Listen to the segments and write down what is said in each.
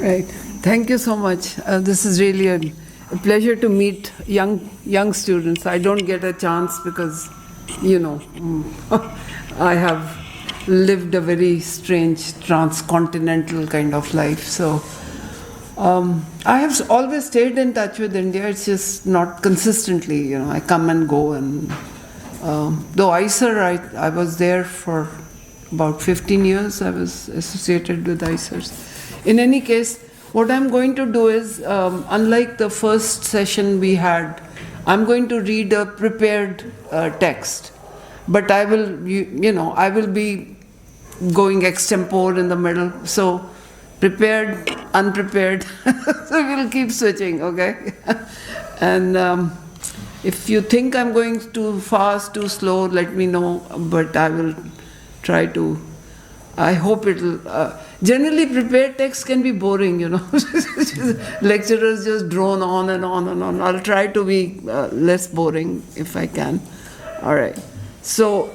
Right. Thank you so much. This is really a pleasure to meet young students. I don't get a chance because, I have lived a very strange transcontinental kind of life. So I have always stayed in touch with India. It's just not consistently. I come and go, and though ISER, I was there for about 15 years. I was associated with ISERs. In any case, what I'm going to do is, unlike the first session we had, I'm going to read a prepared text, but I will, I will be going extempore in the middle. So, prepared, unprepared. So we'll keep switching, okay? And if you think I'm going too fast, too slow, let me know. But I will try to. I hope it'll. Generally, prepared text can be boring, Lecturers just drone on and on and on. I'll try to be less boring if I can. All right. So,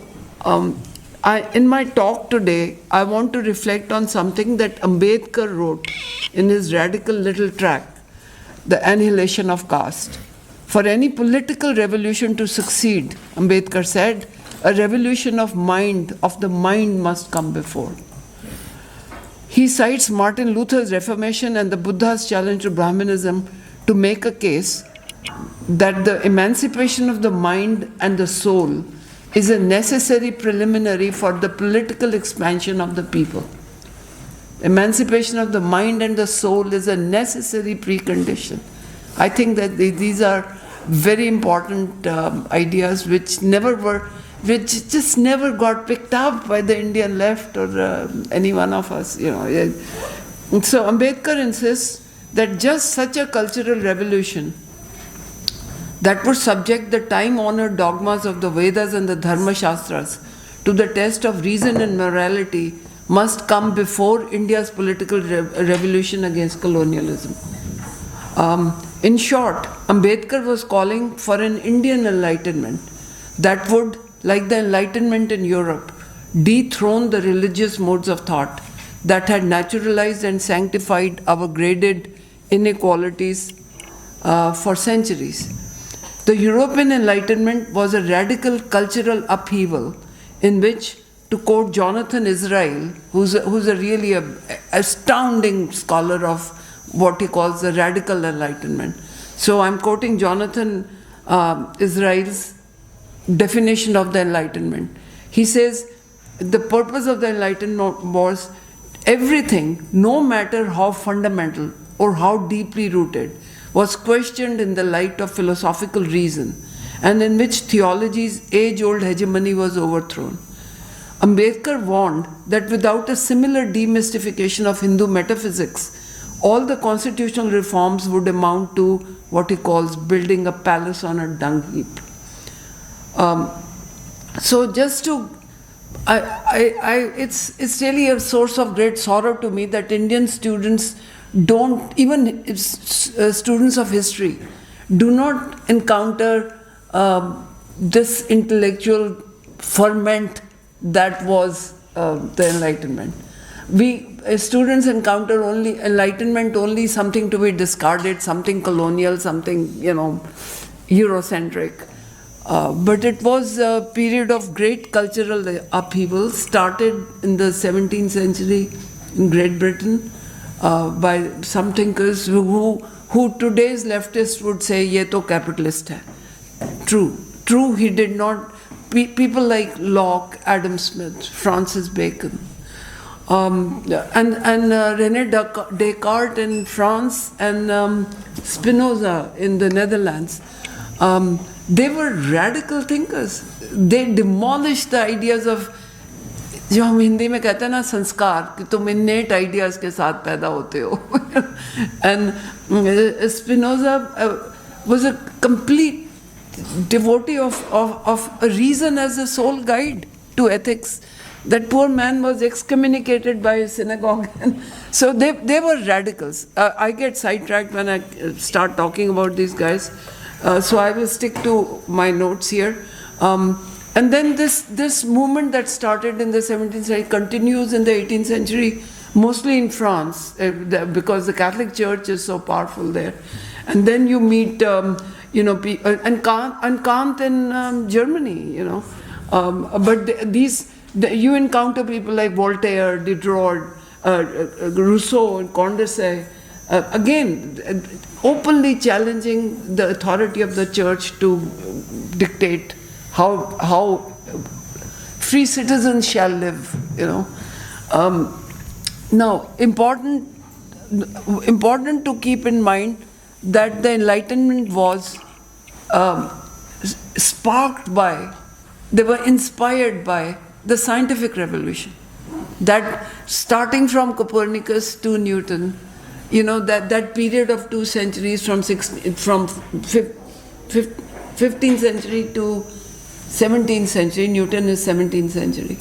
in my talk today, I want to reflect on something that Ambedkar wrote in his radical little tract, The Annihilation of Caste. For any political revolution to succeed, Ambedkar said, a revolution of the mind must come before. He cites Martin Luther's Reformation and the Buddha's challenge to Brahmanism to make a case that the emancipation of the mind and the soul is a necessary preliminary for the political expansion of the people. Emancipation of the mind and the soul is a necessary precondition. I think that these are very important ideas which just never got picked up by the Indian left or any one of us. So Ambedkar insists that just such a cultural revolution that would subject the time-honored dogmas of the Vedas and the Dharma Shastras to the test of reason and morality must come before India's political revolution against colonialism. In short, Ambedkar was calling for an Indian enlightenment that would, like the Enlightenment in Europe, dethrone the religious modes of thought that had naturalized and sanctified our graded inequalities for centuries. The European Enlightenment was a radical cultural upheaval in which, to quote Jonathan Israel, who's a really astounding scholar of what he calls the radical Enlightenment. So I'm quoting Jonathan Israel's definition of the Enlightenment. He says, the purpose of the Enlightenment was everything, no matter how fundamental or how deeply rooted, was questioned in the light of philosophical reason, and in which theology's age-old hegemony was overthrown. Ambedkar warned that without a similar demystification of Hindu metaphysics, all the constitutional reforms would amount to what he calls building a palace on a dung heap. So just to, it's really a source of great sorrow to me that Indian students don't, even students of history, do not encounter this intellectual ferment that was the Enlightenment. We students encounter only Enlightenment, only something to be discarded, something colonial, something Eurocentric. But it was a period of great cultural upheaval, started in the 17th century in Great Britain by some thinkers who today's leftists would say, ye to capitalist hai. True, he did not. People like Locke, Adam Smith, Francis Bacon, and René Descartes in France, and Spinoza in the Netherlands. They were radical thinkers. They demolished the ideas of, जो हम हिंदी में कहते हैं ना, संस्कार, कि तुम innate ideas के साथ पैदा होते हो. And Spinoza was a complete devotee of a reason as a sole guide to ethics. That poor man was excommunicated by a synagogue. And so they were radicals. I get sidetracked when I start talking about these guys. So I will stick to my notes here. And then this movement that started in the 17th century continues in the 18th century mostly in France, because the Catholic Church is so powerful there. And then you meet, and Kant in Germany, But you encounter people like Voltaire, Diderot, Rousseau, and Condorcet, again, openly challenging the authority of the church to dictate how free citizens shall live, Now, important to keep in mind that the Enlightenment was sparked by, they were inspired by the scientific revolution. That starting from Copernicus to Newton, that period of 2 centuries from 15th century to 17th century, Newton is 17th century.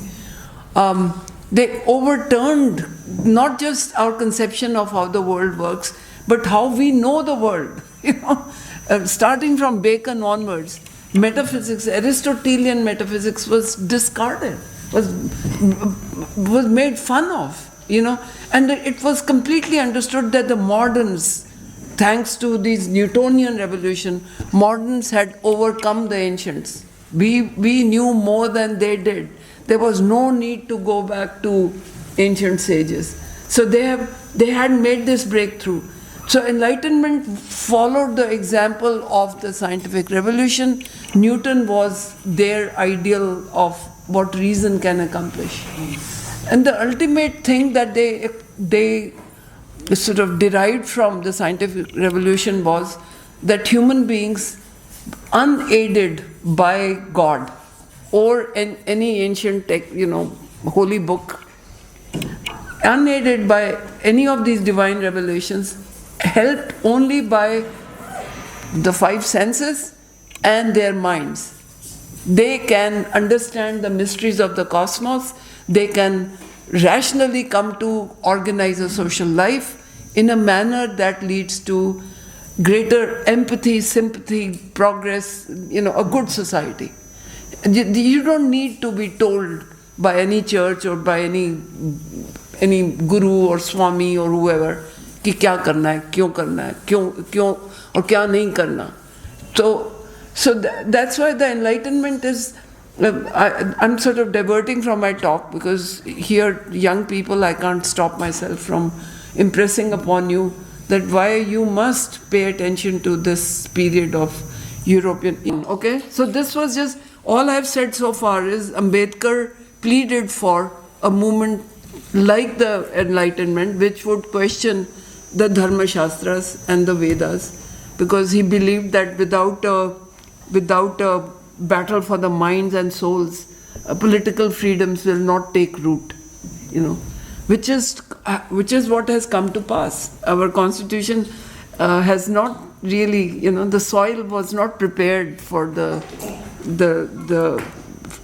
They overturned not just our conception of how the world works, but how we know the world. Starting from Bacon onwards, metaphysics, Aristotelian metaphysics was discarded, was made fun of, and it was completely understood that the moderns, thanks to this Newtonian revolution, moderns had overcome the ancients. We knew more than they did. There was no need to go back to ancient sages. So they had made this breakthrough. So Enlightenment followed the example of the scientific revolution. Newton was their ideal of what reason can accomplish. And the ultimate thing that they sort of derived from the scientific revolution was that human beings, unaided by God or any ancient holy book, unaided by any of these divine revelations, helped only by the 5 senses and their minds. They can understand the mysteries of the cosmos. They can rationally come to organize a social life in a manner that leads to greater empathy, sympathy, progress, a good society. You don't need to be told by any church or by any guru or swami or whoever कि क्या करना है, क्यों करना है, क्यों और क्या नहीं करना. So that's why the Enlightenment is, I'm sort of diverting from my talk because here, young people, I can't stop myself from impressing upon you that why you must pay attention to this period of European. Okay? So this was just, all I've said so far is Ambedkar pleaded for a movement like the Enlightenment, which would question the Dharma Shastras and the Vedas, because he believed that without a battle for the minds and souls, political freedoms will not take root, which is what has come to pass. Our constitution has not really, the soil was not prepared for the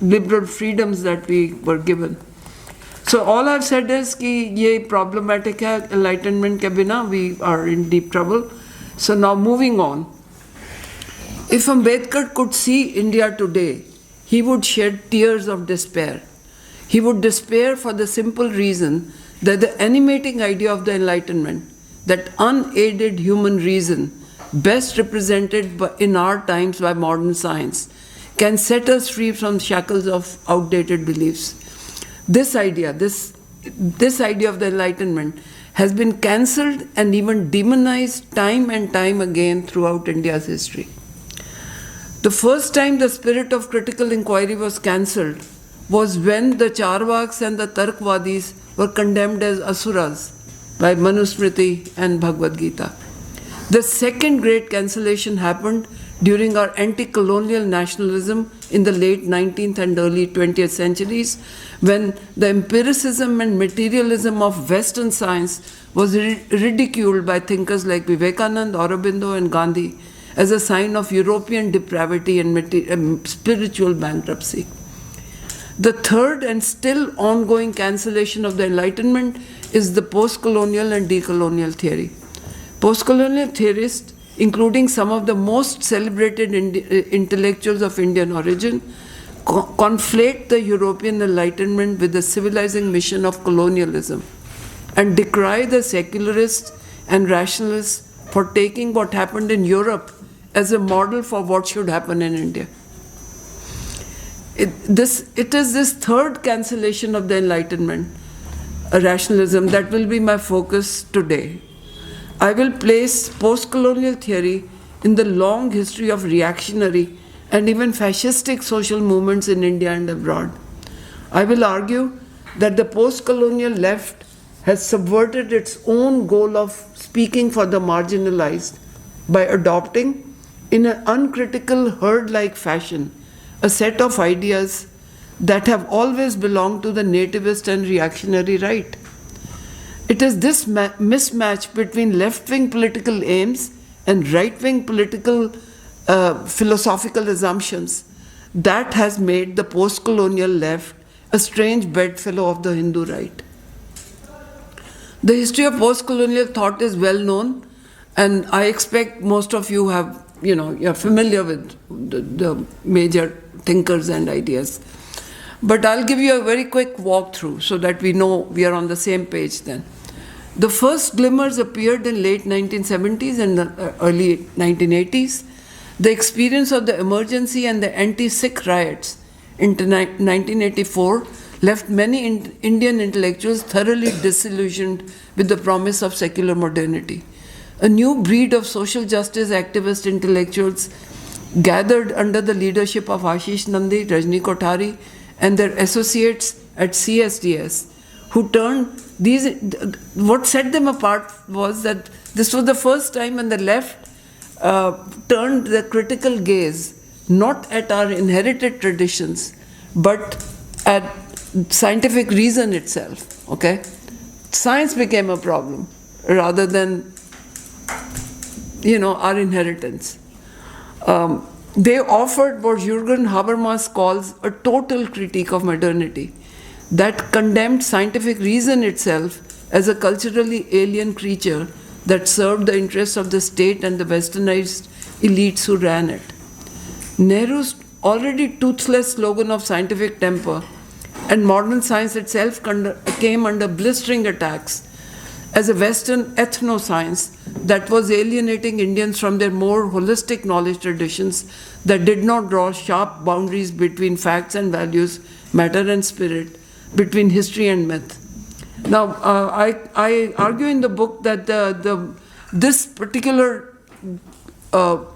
liberal freedoms that we were given. So all I've said is कि ये problematic है, enlightenment के बिना we are in deep trouble. So now moving on. If Ambedkar could see India today, he would shed tears of despair. He would despair for the simple reason that the animating idea of the Enlightenment, that unaided human reason, best represented in our times by modern science, can set us free from shackles of outdated beliefs. This idea of the Enlightenment has been cancelled and even demonized time and time again throughout India's history. The first time the spirit of critical inquiry was cancelled was when the Charvaks and the Tarkvadis were condemned as asuras by Manusmriti and Bhagavad Gita. The second great cancellation happened during our anti-colonial nationalism in the late 19th and early 20th centuries, when the empiricism and materialism of Western science was ridiculed by thinkers like Vivekananda, Aurobindo and Gandhi as a sign of European depravity and spiritual bankruptcy. The third and still ongoing cancellation of the Enlightenment is the post-colonial and decolonial theory. Post-colonial theorists, including some of the most celebrated intellectuals of Indian origin, conflate the European Enlightenment with the civilizing mission of colonialism and decry the secularists and rationalists for taking what happened in Europe as a model for what should happen in India. It is this third cancellation of the Enlightenment, rationalism, that will be my focus today. I will place post-colonial theory in the long history of reactionary and even fascistic social movements in India and abroad. I will argue that the post-colonial left has subverted its own goal of speaking for the marginalized by adopting, in an uncritical herd-like fashion, a set of ideas that have always belonged to the nativist and reactionary right. It is this mismatch between left-wing political aims and right-wing political philosophical assumptions that has made the post-colonial left a strange bedfellow of the Hindu right. The history of post-colonial thought is well known, and I expect most of you have, you're familiar with the major thinkers and ideas. But I'll give you a very quick walkthrough so that we know we are on the same page then. The first glimmers appeared in late 1970s and early 1980s. The experience of the emergency and the anti-Sikh riots in 1984 left many Indian intellectuals thoroughly disillusioned with the promise of secular modernity. A new breed of social justice activist intellectuals gathered under the leadership of Ashish Nandy, Rajni Kothari, and their associates at CSDS, who turned these. What set them apart was that this was the first time when the left turned the critical gaze not at our inherited traditions, but at scientific reason itself. Okay, science became a problem rather than our inheritance. They offered what Jürgen Habermas calls a total critique of modernity that condemned scientific reason itself as a culturally alien creature that served the interests of the state and the westernized elites who ran it. Nehru's already toothless slogan of scientific temper and modern science itself came under blistering attacks as a Western ethno-science that was alienating Indians from their more holistic knowledge traditions that did not draw sharp boundaries between facts and values, matter and spirit, between history and myth. Now, I argue in the book that this particular total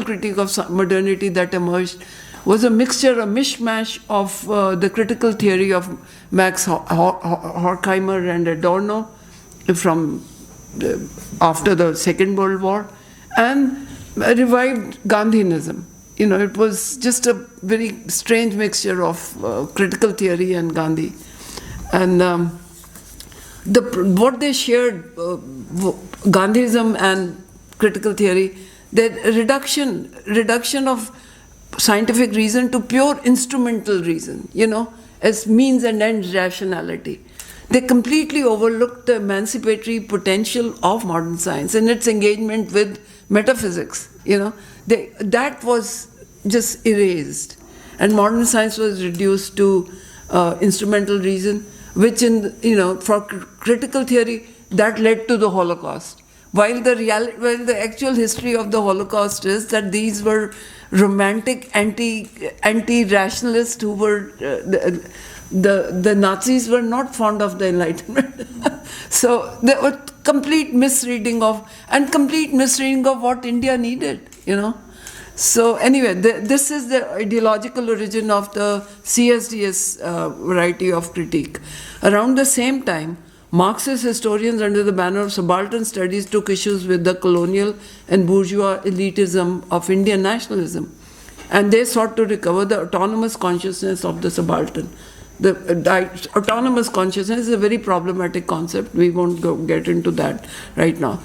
critique of modernity that emerged was a mixture, a mishmash of the critical theory of Max Horkheimer and Adorno from after the Second World War, and revived Gandhianism. It was just a very strange mixture of critical theory and Gandhi. And what they shared, Gandhism and critical theory, the reduction of scientific reason to pure instrumental reason, as means and ends rationality. They completely overlooked the emancipatory potential of modern science in its engagement with metaphysics. That was just erased, and modern science was reduced to instrumental reason, which for critical theory that led to the Holocaust. While the actual history of the Holocaust is that these were romantic anti-rationalists who were the Nazis were not fond of the Enlightenment. So there was complete misreading of what India needed. So anyway, this is the ideological origin of the CSDS variety of critique. Around the same time, Marxist historians under the banner of subaltern studies took issues with the colonial and bourgeois elitism of Indian nationalism, and they sought to recover the autonomous consciousness of the subaltern. The autonomous consciousness is a very problematic concept. We won't get into that right now.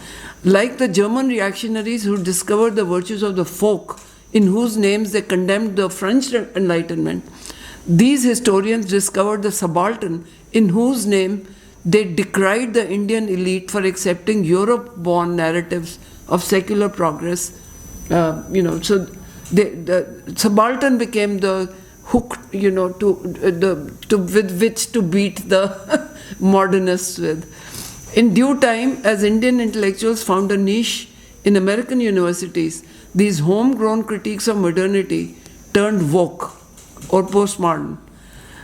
Like the German reactionaries who discovered the virtues of the folk, in whose names they condemned the French Enlightenment, these historians discovered the subaltern, in whose name they decried the Indian elite for accepting Europe-born narratives of secular progress. So the subaltern became the hook, with which to beat the modernists with. In due time, as Indian intellectuals found a niche in American universities, these homegrown critiques of modernity turned woke or postmodern.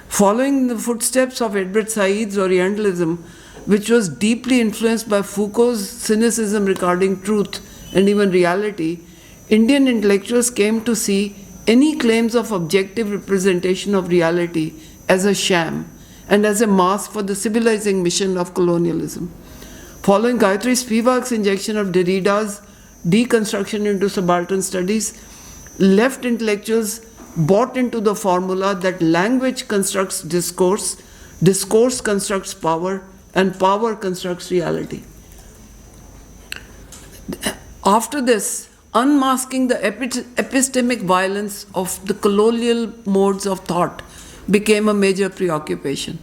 Following the footsteps of Edward Said's Orientalism, which was deeply influenced by Foucault's cynicism regarding truth and even reality, Indian intellectuals came to see any claims of objective representation of reality as a sham and as a mask for the civilizing mission of colonialism. Following Gayatri Spivak's injection of Derrida's deconstruction into subaltern studies, left intellectuals bought into the formula that language constructs discourse, discourse constructs power, and power constructs reality. After this, unmasking the epistemic violence of the colonial modes of thought became a major preoccupation.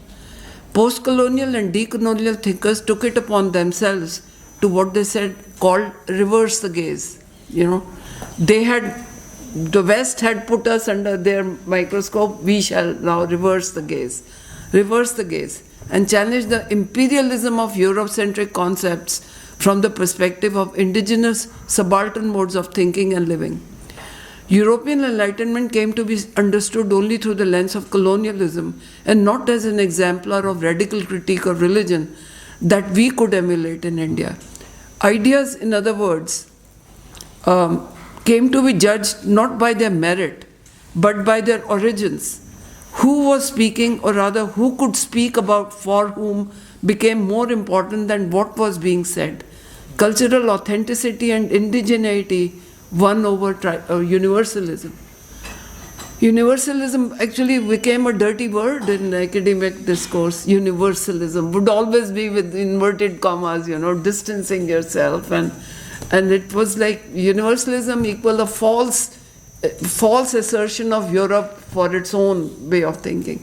Post-colonial and decolonial thinkers took it upon themselves to what they said called reverse the gaze. The West had put us under their microscope, we shall now reverse the gaze, and challenge the imperialism of Eurocentric concepts from the perspective of indigenous subaltern modes of thinking and living. European Enlightenment came to be understood only through the lens of colonialism and not as an exemplar of radical critique of religion that we could emulate in India. Ideas, in other words, came to be judged not by their merit, but by their origins. Who was speaking, or rather, who could speak about for whom, became more important than what was being said. Cultural authenticity and indigeneity won over universalism. Universalism actually became a dirty word in academic discourse. Universalism would always be with inverted commas, distancing yourself, and it was like universalism equal a false assertion of Europe for its own way of thinking.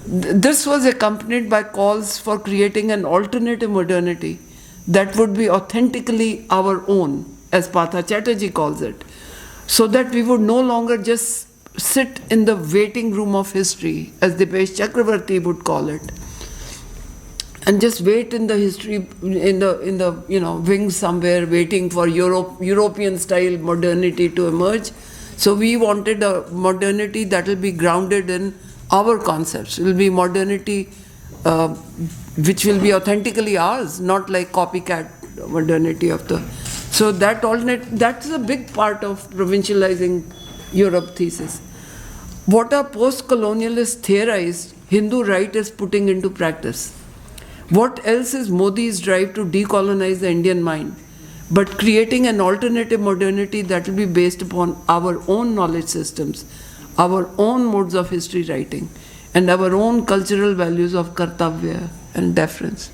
This was accompanied by calls for creating an alternative modernity that would be authentically our own, as Partha Chatterjee calls it, so that we would no longer just sit in the waiting room of history, as Dipesh Chakravarti would call it, and just wait in the history, in the wings somewhere, waiting for European-style modernity to emerge. So we wanted a modernity that will be grounded in our concepts. It will be modernity which will be authentically ours, not like copycat modernity of the. So that's a big part of provincializing Europe thesis. What our post-colonialists theorized, Hindu right is putting into practice. What else is Modi's drive to decolonize the Indian mind, but creating an alternative modernity that will be based upon our own knowledge systems, our own modes of history writing, and our own cultural values of kartavya and deference.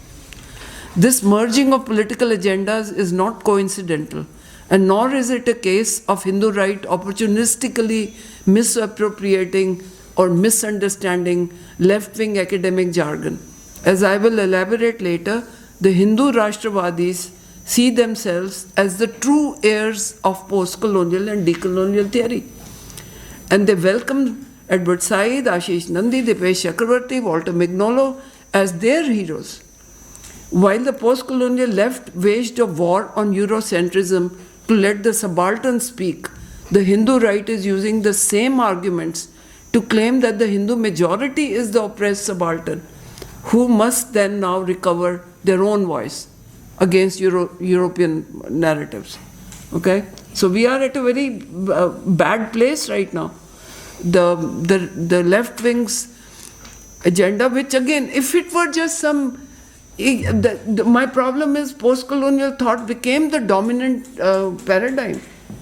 This merging of political agendas is not coincidental, and nor is it a case of Hindu right opportunistically misappropriating or misunderstanding left-wing academic jargon. As I will elaborate later, the Hindu Rashtravadis see themselves as the true heirs of post-colonial and decolonial theory. And they welcome Edward Said, Ashish Nandi, Dipesh Chakravarti, Walter Mignolo as their heroes. While the post-colonial left waged a war on Eurocentrism to let the subaltern speak, the Hindu right is using the same arguments to claim that the Hindu majority is the oppressed subaltern, who must then now recover their own voice against European narratives. Okay? So we are at a very bad place right now. The left wing's agenda, which again, if it were just some, my problem is post-colonial thought became the dominant paradigm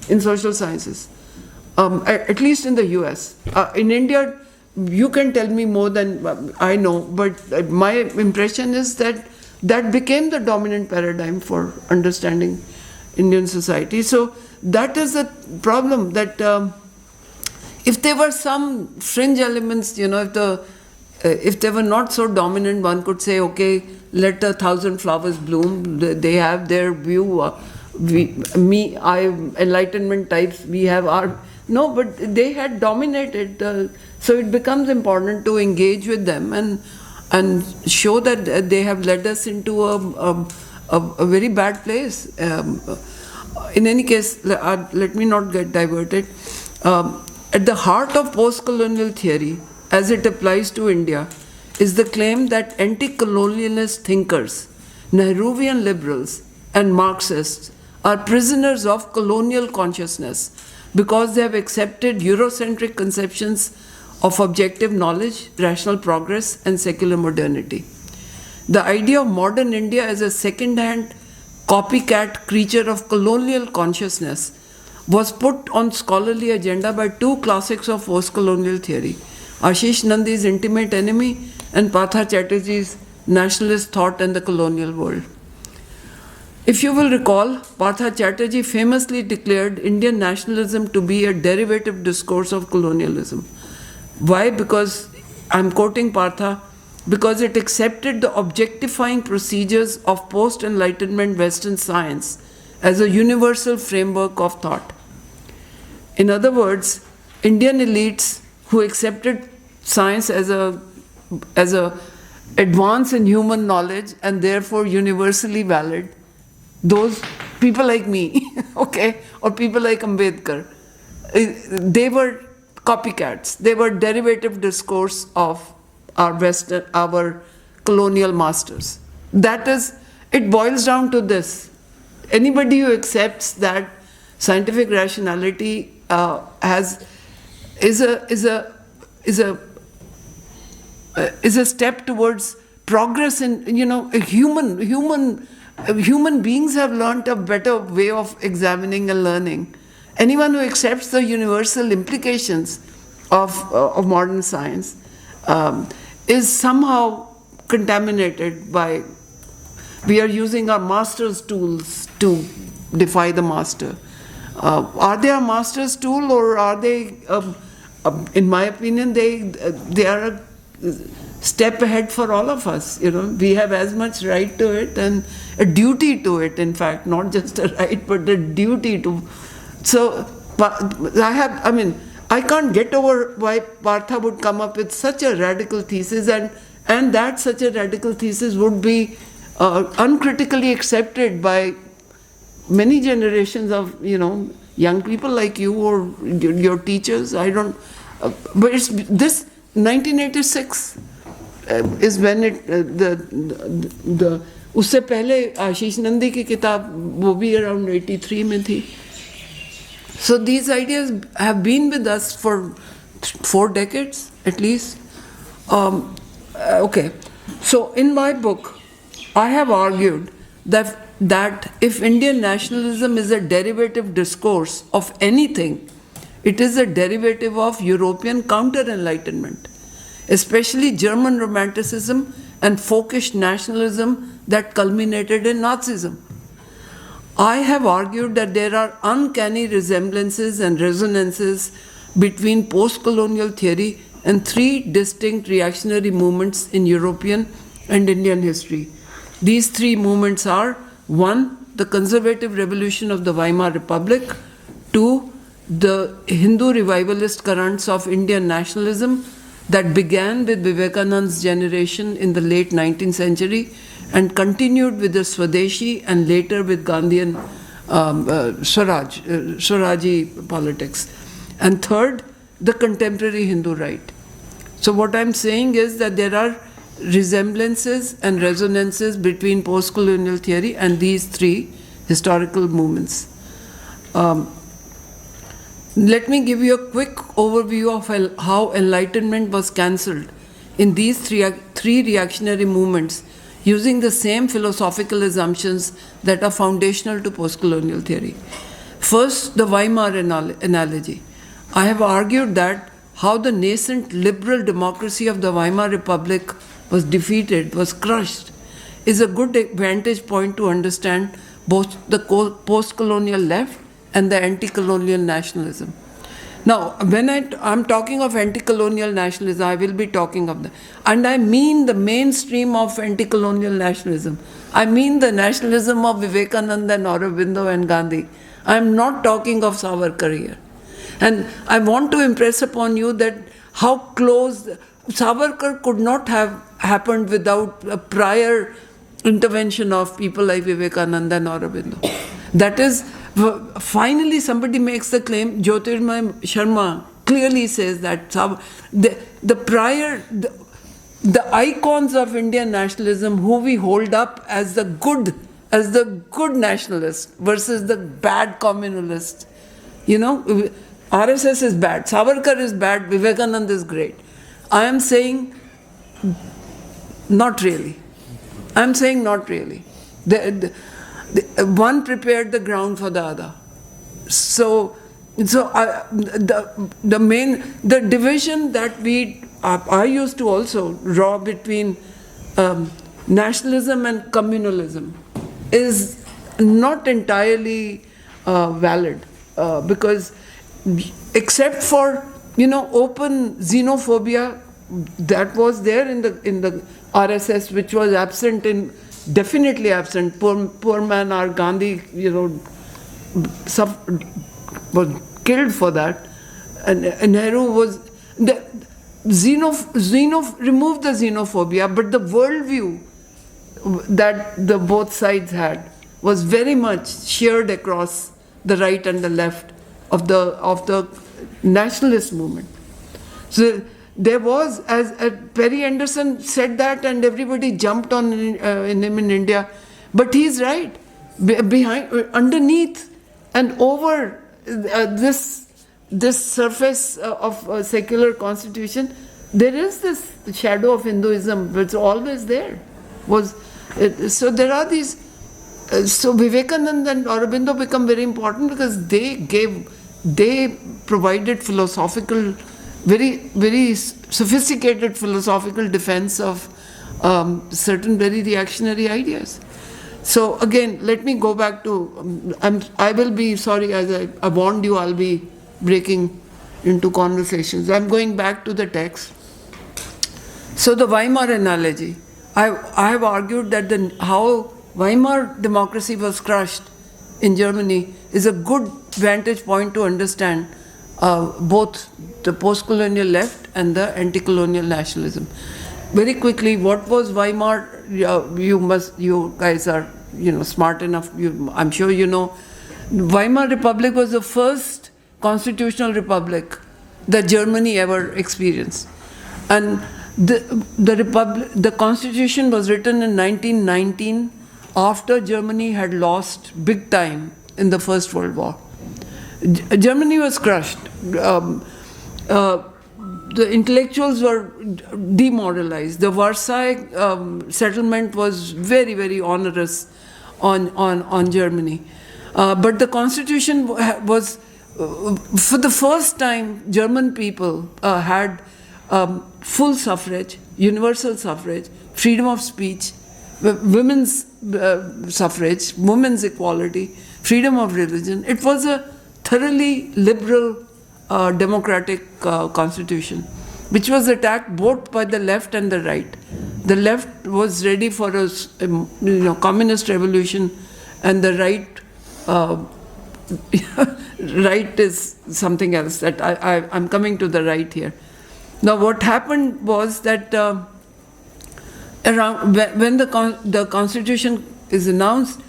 in social sciences, at least in the US. In India, you can tell me more than I know, but my impression is that that became the dominant paradigm for understanding Indian society. So that is the problem, that if there were some fringe elements, if they were not so dominant, one could say, okay, let 1,000 flowers bloom. They have their view. Enlightenment types, we have our. No, but they had dominated. So it becomes important to engage with them. And and show that they have led us into a very bad place. In any case, let me not get diverted. At the heart of post-colonial theory, as it applies to India, is the claim that anti-colonialist thinkers, Nehruvian liberals, and Marxists are prisoners of colonial consciousness because they have accepted Eurocentric conceptions of objective knowledge, rational progress, and secular modernity. The idea of modern India as a second-hand copycat creature of colonial consciousness was put on scholarly agenda by two classics of post-colonial theory, Ashish Nandi's Intimate Enemy and Partha Chatterjee's Nationalist Thought and the Colonial World. If you will recall, Partha Chatterjee famously declared Indian nationalism to be a derivative discourse of colonialism. Why? Because, I'm quoting Partha, because it accepted the objectifying procedures of post-Enlightenment Western science as a universal framework of thought. In other words, Indian elites who accepted science as a advance in human knowledge and therefore universally valid, those people like me, okay, or people like Ambedkar, they were copycats. They were derivative discourse of our colonial masters. That is, it boils down to this. Anybody who accepts that scientific rationality is a step towards progress in, human beings have learned a better way of examining and learning. Anyone who accepts the universal implications of modern science is somehow contaminated by, we are using our master's tools to defy the master. Are they a master's tool, or are they, in my opinion, they are a step ahead for all of us. We have as much right to it and a duty to it, in fact, not just a right, but a duty to. So, I can't get over why Partha would come up with such a radical thesis, and that such a radical thesis would be uncritically accepted by many generations of, young people like you or your teachers. I don't, but it's this 1986 is when it, the उससे पहले आशीष नंदी की किताब वो भी around 83 में थी. So these ideas have been with us for 4 decades at least. Okay, so in my book, I have argued that if Indian nationalism is a derivative discourse of anything, it is a derivative of European counter-enlightenment, especially German Romanticism and folkish nationalism that culminated in Nazism. I have argued that there are uncanny resemblances and resonances between post-colonial theory and 3 distinct reactionary movements in European and Indian history. These 3 movements are: 1, the conservative revolution of the Weimar Republic; 2, the Hindu revivalist currents of Indian nationalism that began with Vivekananda's generation in the late 19th century and continued with the Swadeshi and later with Gandhian Swaraji politics; and 3rd, the contemporary Hindu right. So what I'm saying is that there are resemblances and resonances between post-colonial theory and these 3 historical movements. Let me give you a quick overview of how Enlightenment was cancelled in these three reactionary movements using the same philosophical assumptions that are foundational to post-colonial theory. First, the Weimar analogy. I have argued that how the nascent liberal democracy of the Weimar Republic was defeated, was crushed, is a good vantage point to understand both the post-colonial left and the anti-colonial nationalism. Now, when I'm talking of anti-colonial nationalism, I will be talking of and I mean the mainstream of anti-colonial nationalism. I mean the nationalism of Vivekananda and Aurobindo and Gandhi. I'm not talking of Savarkar here. And I want to impress upon you that how close Savarkar could not have happened without a prior intervention of people like Vivekananda and Aurobindo. That is, finally somebody makes the claim, Jyotirmay Sharma clearly says that the icons of Indian nationalism who we hold up as the good nationalist versus the bad communalist. You know, RSS is bad, Savarkar is bad, Vivekananda is great. I am saying not really. I'm saying not really. One prepared the ground for the other. So the division that I used to also draw between nationalism and communalism is not entirely valid because except for open xenophobia that was there in the RSS, which was definitely absent. Poor man, our Gandhi, was killed for that, and Nehru was removed the xenophobia, but the worldview that the both sides had was very much shared across the right and the left of the nationalist movement. So there was, as Perry Anderson said that, and everybody jumped on him in India, but he's right. Underneath and over this surface of a secular constitution, there is this shadow of Hinduism, which is always there. So there are these. So Vivekananda and Aurobindo become very important because they provided philosophical, very, very sophisticated philosophical defense of certain very reactionary ideas. So again, let me go back to, I will be, sorry, as I warned you, I'll be breaking into conversations. I'm going back to the text. So the Weimar analogy, I have argued that how Weimar democracy was crushed in Germany is a good vantage point to understand both the post-colonial left and the anti-colonial nationalism. Very quickly, what was Weimar? You guys are smart enough. I'm sure you know. Weimar Republic was the first constitutional republic that Germany ever experienced, and the constitution was written in 1919 after Germany had lost big time in the First World War. Germany was crushed. The intellectuals were demoralized. The Versailles settlement was very, very onerous on Germany. But the constitution was, for the first time, German people had full suffrage, universal suffrage, freedom of speech, women's suffrage, women's equality, freedom of religion. It was a thoroughly liberal democratic constitution, which was attacked both by the left and the right. The left was ready for a communist revolution, and the right right is something else. That I'm coming to the right here. Now, what happened was that when the constitution is announced,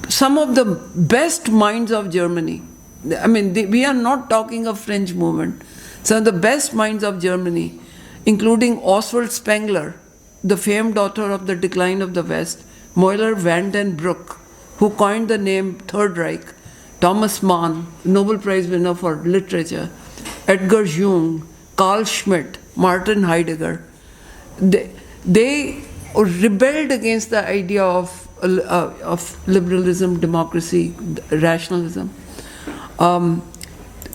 some of the best minds of Germany, I mean, we are not talking of fringe movement. Some of the best minds of Germany, including Oswald Spengler, the famed author of The Decline of the West, Moeller van den Broek, who coined the name Third Reich, Thomas Mann, Nobel Prize winner for literature, Edgar Jung, Carl Schmitt, Martin Heidegger, they rebelled against the idea of liberalism, democracy, rationalism.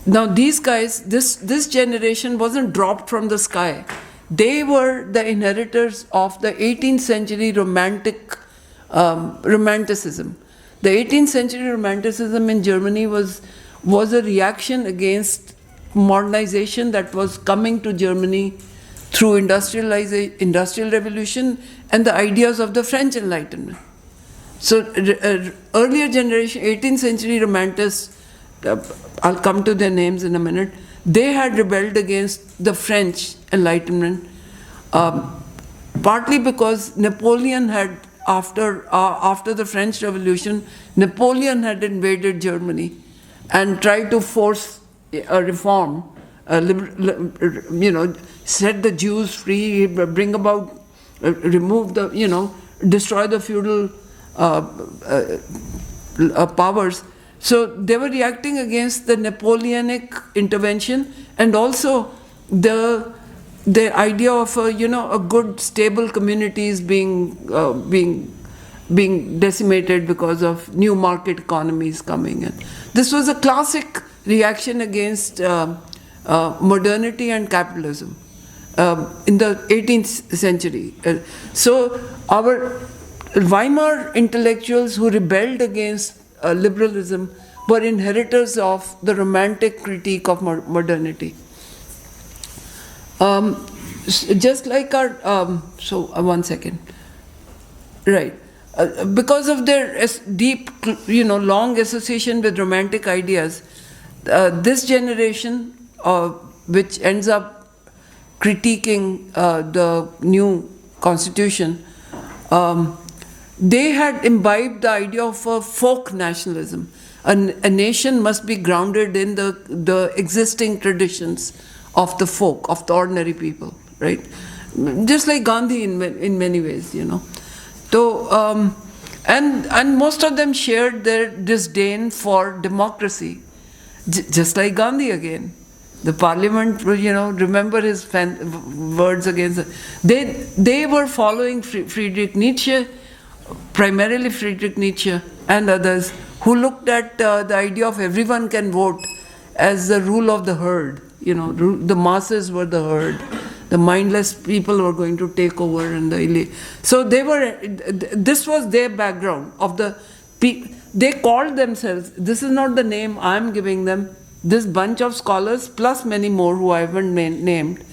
Now these guys, this generation wasn't dropped from the sky. They were the inheritors of the 18th century romanticism. The 18th century romanticism in Germany was a reaction against modernization that was coming to Germany through industrial revolution and the ideas of the French Enlightenment. So earlier generation, 18th century romantists, I'll come to their names in a minute, they had rebelled against the French Enlightenment partly because Napoleon had, after the French Revolution, Napoleon had invaded Germany and tried to force a reform, set the Jews free, bring about, remove the, destroy the feudal powers. So they were reacting against the Napoleonic intervention, and also the idea of a good stable communities being decimated because of new market economies coming in. This was a classic reaction against modernity and capitalism in the 18th century. So our Weimar intellectuals who rebelled against liberalism were inheritors of the romantic critique of modernity. Just like our, one second. Right. Because of their deep, long association with romantic ideas, this generation, which ends up critiquing the new constitution, they had imbibed the idea of a folk nationalism. A nation must be grounded in the existing traditions of the folk, of the ordinary people, right? Just like Gandhi in many ways, So, and most of them shared their disdain for democracy, just like Gandhi again. The parliament, remember his words against they were following Friedrich Nietzsche, primarily Friedrich Nietzsche and others, who looked at the idea of everyone can vote as the rule of the herd. The masses were the herd. The mindless people were going to take over, and the elite. So this was their background of the they called themselves, this is not the name I'm giving them, this bunch of scholars plus many more who I haven't named.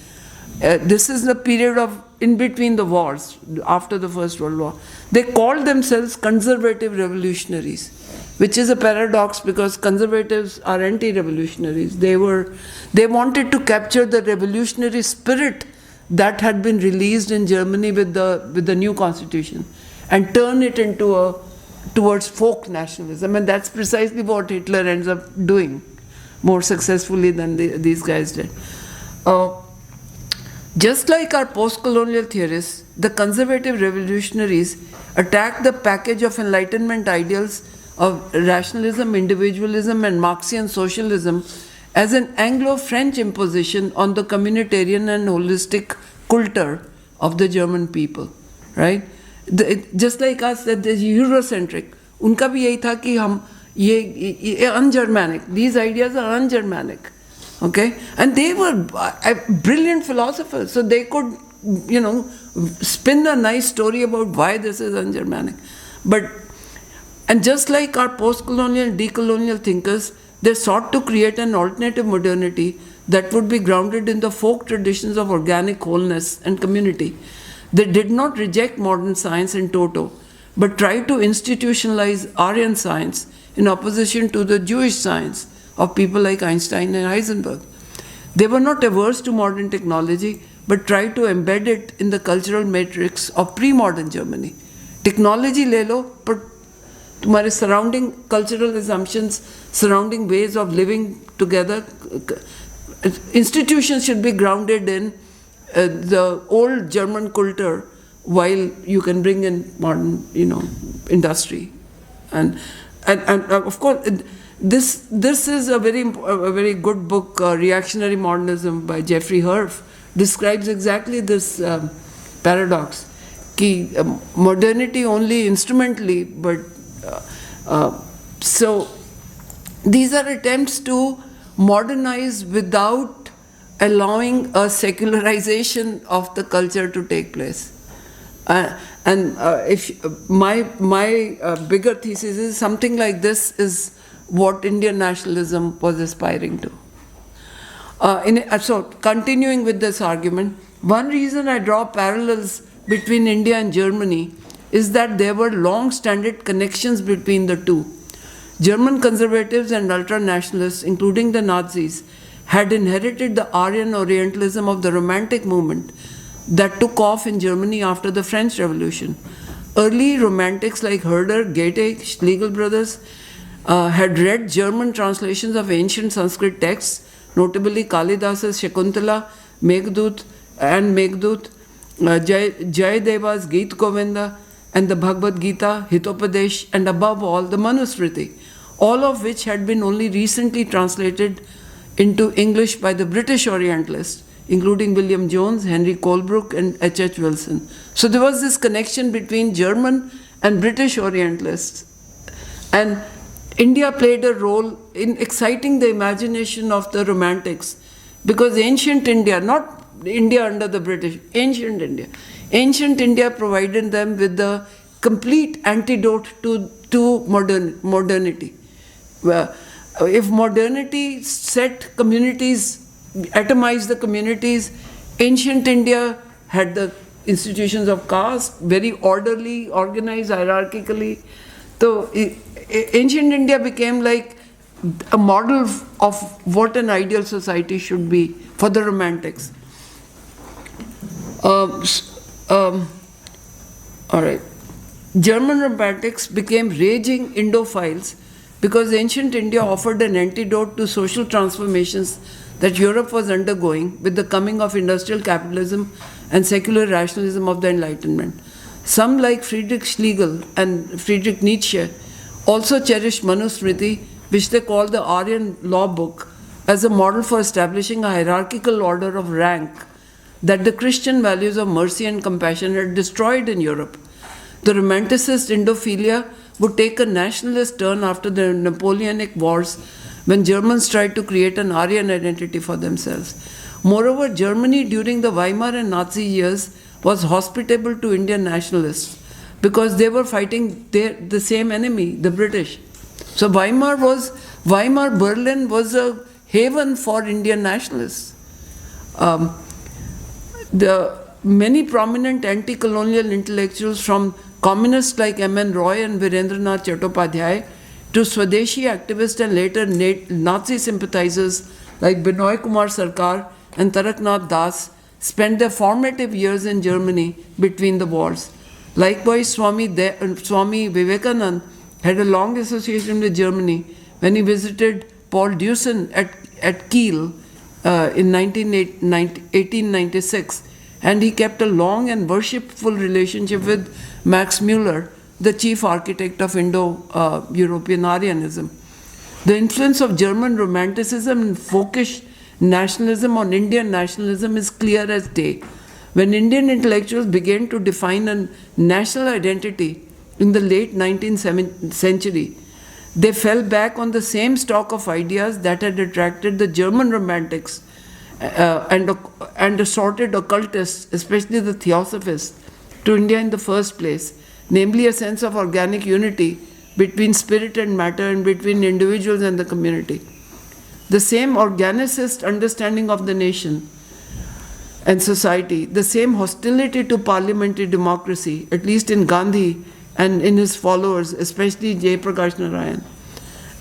This is the period of in between the wars, after the First World War. They called themselves conservative revolutionaries, which is a paradox because conservatives are anti-revolutionaries. They wanted to capture the revolutionary spirit that had been released in Germany with the new constitution and turn it into towards folk nationalism, and that's precisely what Hitler ends up doing more successfully than these guys did. Just like our post-colonial theorists, the conservative revolutionaries attacked the package of Enlightenment ideals of rationalism, individualism, and Marxian socialism as an Anglo-French imposition on the communitarian and holistic culture of the German people, right? Just like us, that is Eurocentric. उनका भी यही था कि हम ये un-Germanic. These ideas are un-Germanic, okay? And they were brilliant philosophers, so they could, spin a nice story about why this is un-Germanic. And just like our post-colonial, decolonial thinkers, they sought to create an alternative modernity that would be grounded in the folk traditions of organic wholeness and community. They did not reject modern science in toto, but tried to institutionalize Aryan science in opposition to the Jewish science of people like Einstein and Heisenberg. They were not averse to modern technology, but tried to embed it in the cultural matrix of pre-modern Germany. Technology ले लो, but तुम्हारे surrounding cultural assumptions, surrounding ways of living together, institutions should be grounded in the old German culture, while you can bring in modern, industry, and of course, this is a very good book, Reactionary Modernism by Jeffrey Herf, describes exactly this paradox. Ki modernity only instrumentally, but so these are attempts to modernize without allowing a secularization of the culture to take place. If my bigger thesis is something like this is what Indian nationalism was aspiring to. So continuing with this argument, one reason I draw parallels between India and Germany is that there were long-standing connections between the two. German conservatives and ultra-nationalists, including the Nazis, had inherited the Aryan Orientalism of the Romantic movement that took off in Germany after the French Revolution. Early romantics like Herder, Goethe, Schlegel brothers had read German translations of ancient Sanskrit texts, notably Kalidasa's Shakuntala, Meghdut, Jayadeva's Geet Govinda, and the Bhagavad Gita, Hitopadesh, and above all, the Manusmriti, all of which had been only recently translated into English by the British Orientalists, including William Jones, Henry Colebrook, and H.H. Wilson. So there was this connection between German and British Orientalists. And India played a role in exciting the imagination of the Romantics, because ancient India, not India under the British, ancient India provided them with the complete antidote to modernity. If modernity set communities, atomized the communities, ancient India had the institutions of caste, very orderly, organized hierarchically. So ancient India became like a model of what an ideal society should be for the Romantics. All right. German Romantics became raging Indophiles because ancient India offered an antidote to social transformations that Europe was undergoing with the coming of industrial capitalism and secular rationalism of the Enlightenment. Some, like Friedrich Schlegel and Friedrich Nietzsche, also cherished Manusmriti, which they call the Aryan law book, as a model for establishing a hierarchical order of rank that the Christian values of mercy and compassion had destroyed in Europe. The Romanticist Indophilia would take a nationalist turn after the Napoleonic Wars, when Germans tried to create an Aryan identity for themselves. Moreover, Germany during the Weimar and Nazi years was hospitable to Indian nationalists because they were fighting the same enemy, the British. So Weimar, Berlin was a haven for Indian nationalists. The many prominent anti-colonial intellectuals, from communists like M.N. Roy and Virendranath Chattopadhyay to Swadeshi activists and later Nazi sympathizers like Binoy Kumar Sarkar and Taraknath Das, spent their formative years in Germany between the wars. Likewise, Swami Vivekanand had a long association with Germany when he visited Paul Deussen at Kiel in 1896, and he kept a long and worshipful relationship with Max Muller, the chief architect of Indo-European Aryanism. The influence of German Romanticism and folkish nationalism on Indian nationalism is clear as day. When Indian intellectuals began to define a national identity in the late 19th century, they fell back on the same stock of ideas that had attracted the German Romantics and assorted occultists, especially the Theosophists, to India in the first place, namely a sense of organic unity between spirit and matter and between individuals and the community. The same organicist understanding of the nation and society, the same hostility to parliamentary democracy, at least in Gandhi and in his followers, especially Jay Prakash Narayan,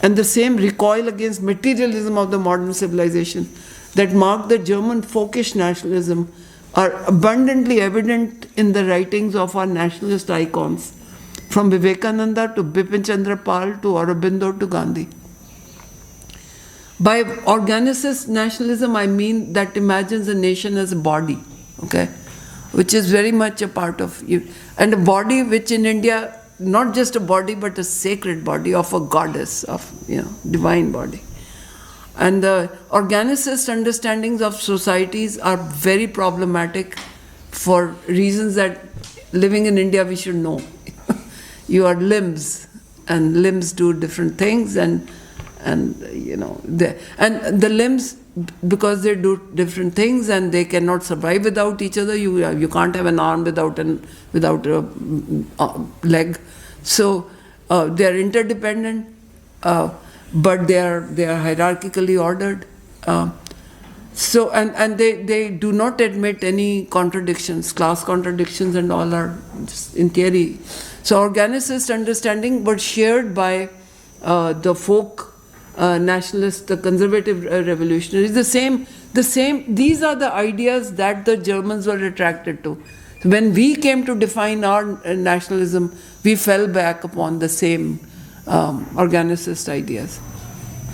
and the same recoil against materialism of the modern civilization that marked the German folkish nationalism are abundantly evident in the writings of our nationalist icons, from Vivekananda to Bipin Chandra Pal to Aurobindo to Gandhi. By organicist nationalism, I mean that imagines a nation as a body, okay, which is very much a part of you, and a body which in India, not just a body, but a sacred body of a goddess, of divine body. And the organicist understandings of societies are very problematic for reasons that living in India we should know. You are limbs, and limbs do different things, and the limbs, because they do different things and they cannot survive without each other. You can't have an arm without a leg. So they are interdependent, but they are hierarchically ordered. So they do not admit any contradictions, class contradictions and all are just in theory. So organicist understanding, but shared by the folk nationalists, the conservative revolutionaries, the same the same, these are the ideas that the Germans were attracted to. When we came to define our nationalism, we fell back upon the same organicist ideas.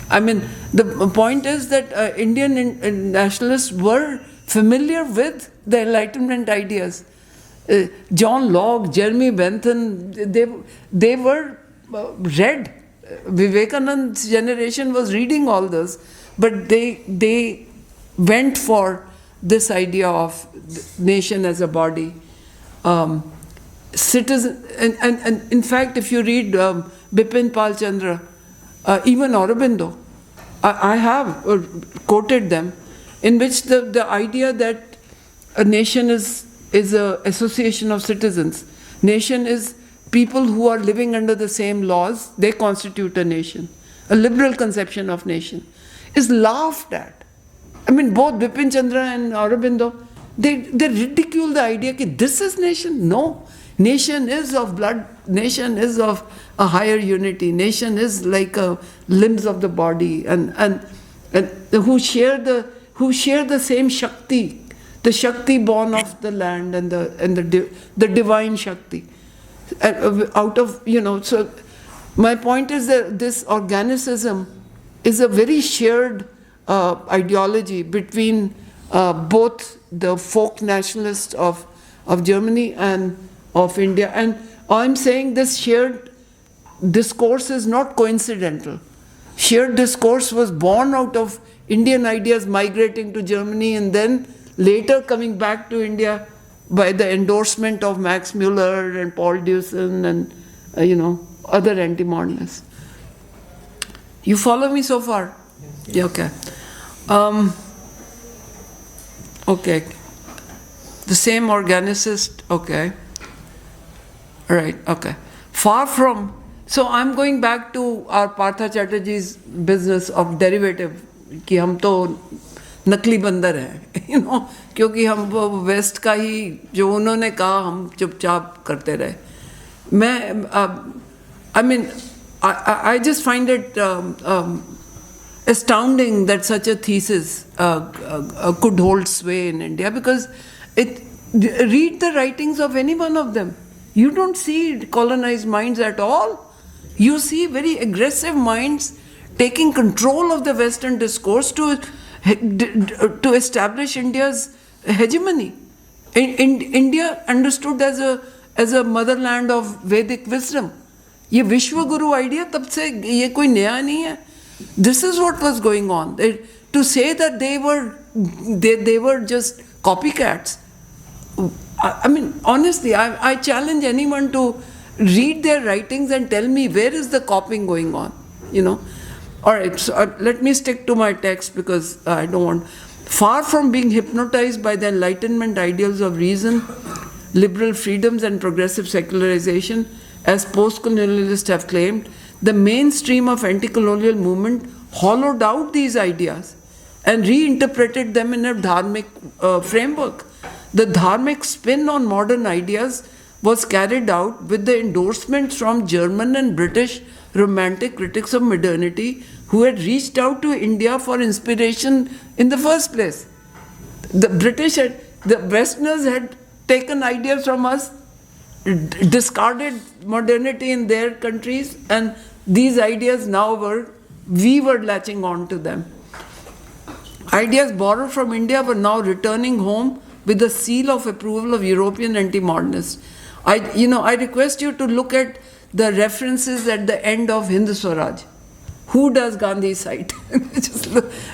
I mean, the point is that Indian nationalists were familiar with the Enlightenment ideas. John Locke, Jeremy Bentham, they were read. Vivekananda's generation was reading all those, but they went for this idea of nation as a body. Citizen, and in fact, if you read Bipin Pal Chandra, even Aurobindo, I have quoted them, in which the idea that a nation is an association of citizens. Nation is people who are living under the same laws, they constitute a nation. A liberal conception of nation is laughed at. I mean, both Bipin Chandra and Aurobindo, they ridicule the idea that this is nation. No, nation is of blood, nation is of a higher unity, nation is like limbs of the body, and who share the same Shakti, the Shakti born of the land and the divine Shakti. Out of, so my point is that this organicism is a very shared ideology between both the folk nationalists of Germany and of India. And I'm saying this shared discourse is not coincidental. Shared discourse was born out of Indian ideas migrating to Germany and then later coming back to India by the endorsement of Max Muller and Paul Deussen and, other anti-modernists. You follow me so far? Yes. Yeah, okay. Okay. The same organicist, okay. All right, okay. Far from, so I'm going back to our Partha Chatterjee's business of derivative, कि हम तो नकली बंदर हैं, क्योंकि हम वो waste का ही जो उन्होंने कहा हम चुपचाप करते रहे. I just find it astounding that such a thesis could hold sway in India, because read the writings of any one of them. You don't see colonized minds at all. You see very aggressive minds taking control of the Western discourse to establish India's hegemony. India understood as a motherland of Vedic wisdom. ये विश्वगुरु idea तब से ये कोई नया नहीं है. This is what was going on. To say that they were just copycats. I mean, honestly, I challenge anyone to read their writings and tell me where is the copying going on, All right, so let me stick to my text because I don't want. Far from being hypnotized by the Enlightenment ideals of reason, liberal freedoms and progressive secularization, as post-colonialists have claimed, the mainstream of anti-colonial movement hollowed out these ideas and reinterpreted them in a dharmic framework. The dharmic spin on modern ideas was carried out with the endorsements from German and British romantic critics of modernity who had reached out to India for inspiration in the first place. The Westerners had taken ideas from us, discarded modernity in their countries, and these ideas we were latching on to them. Ideas borrowed from India were now returning home with the seal of approval of European anti-modernists. I request you to look at the references at the end of Hind Swaraj. Who does Gandhi cite? Just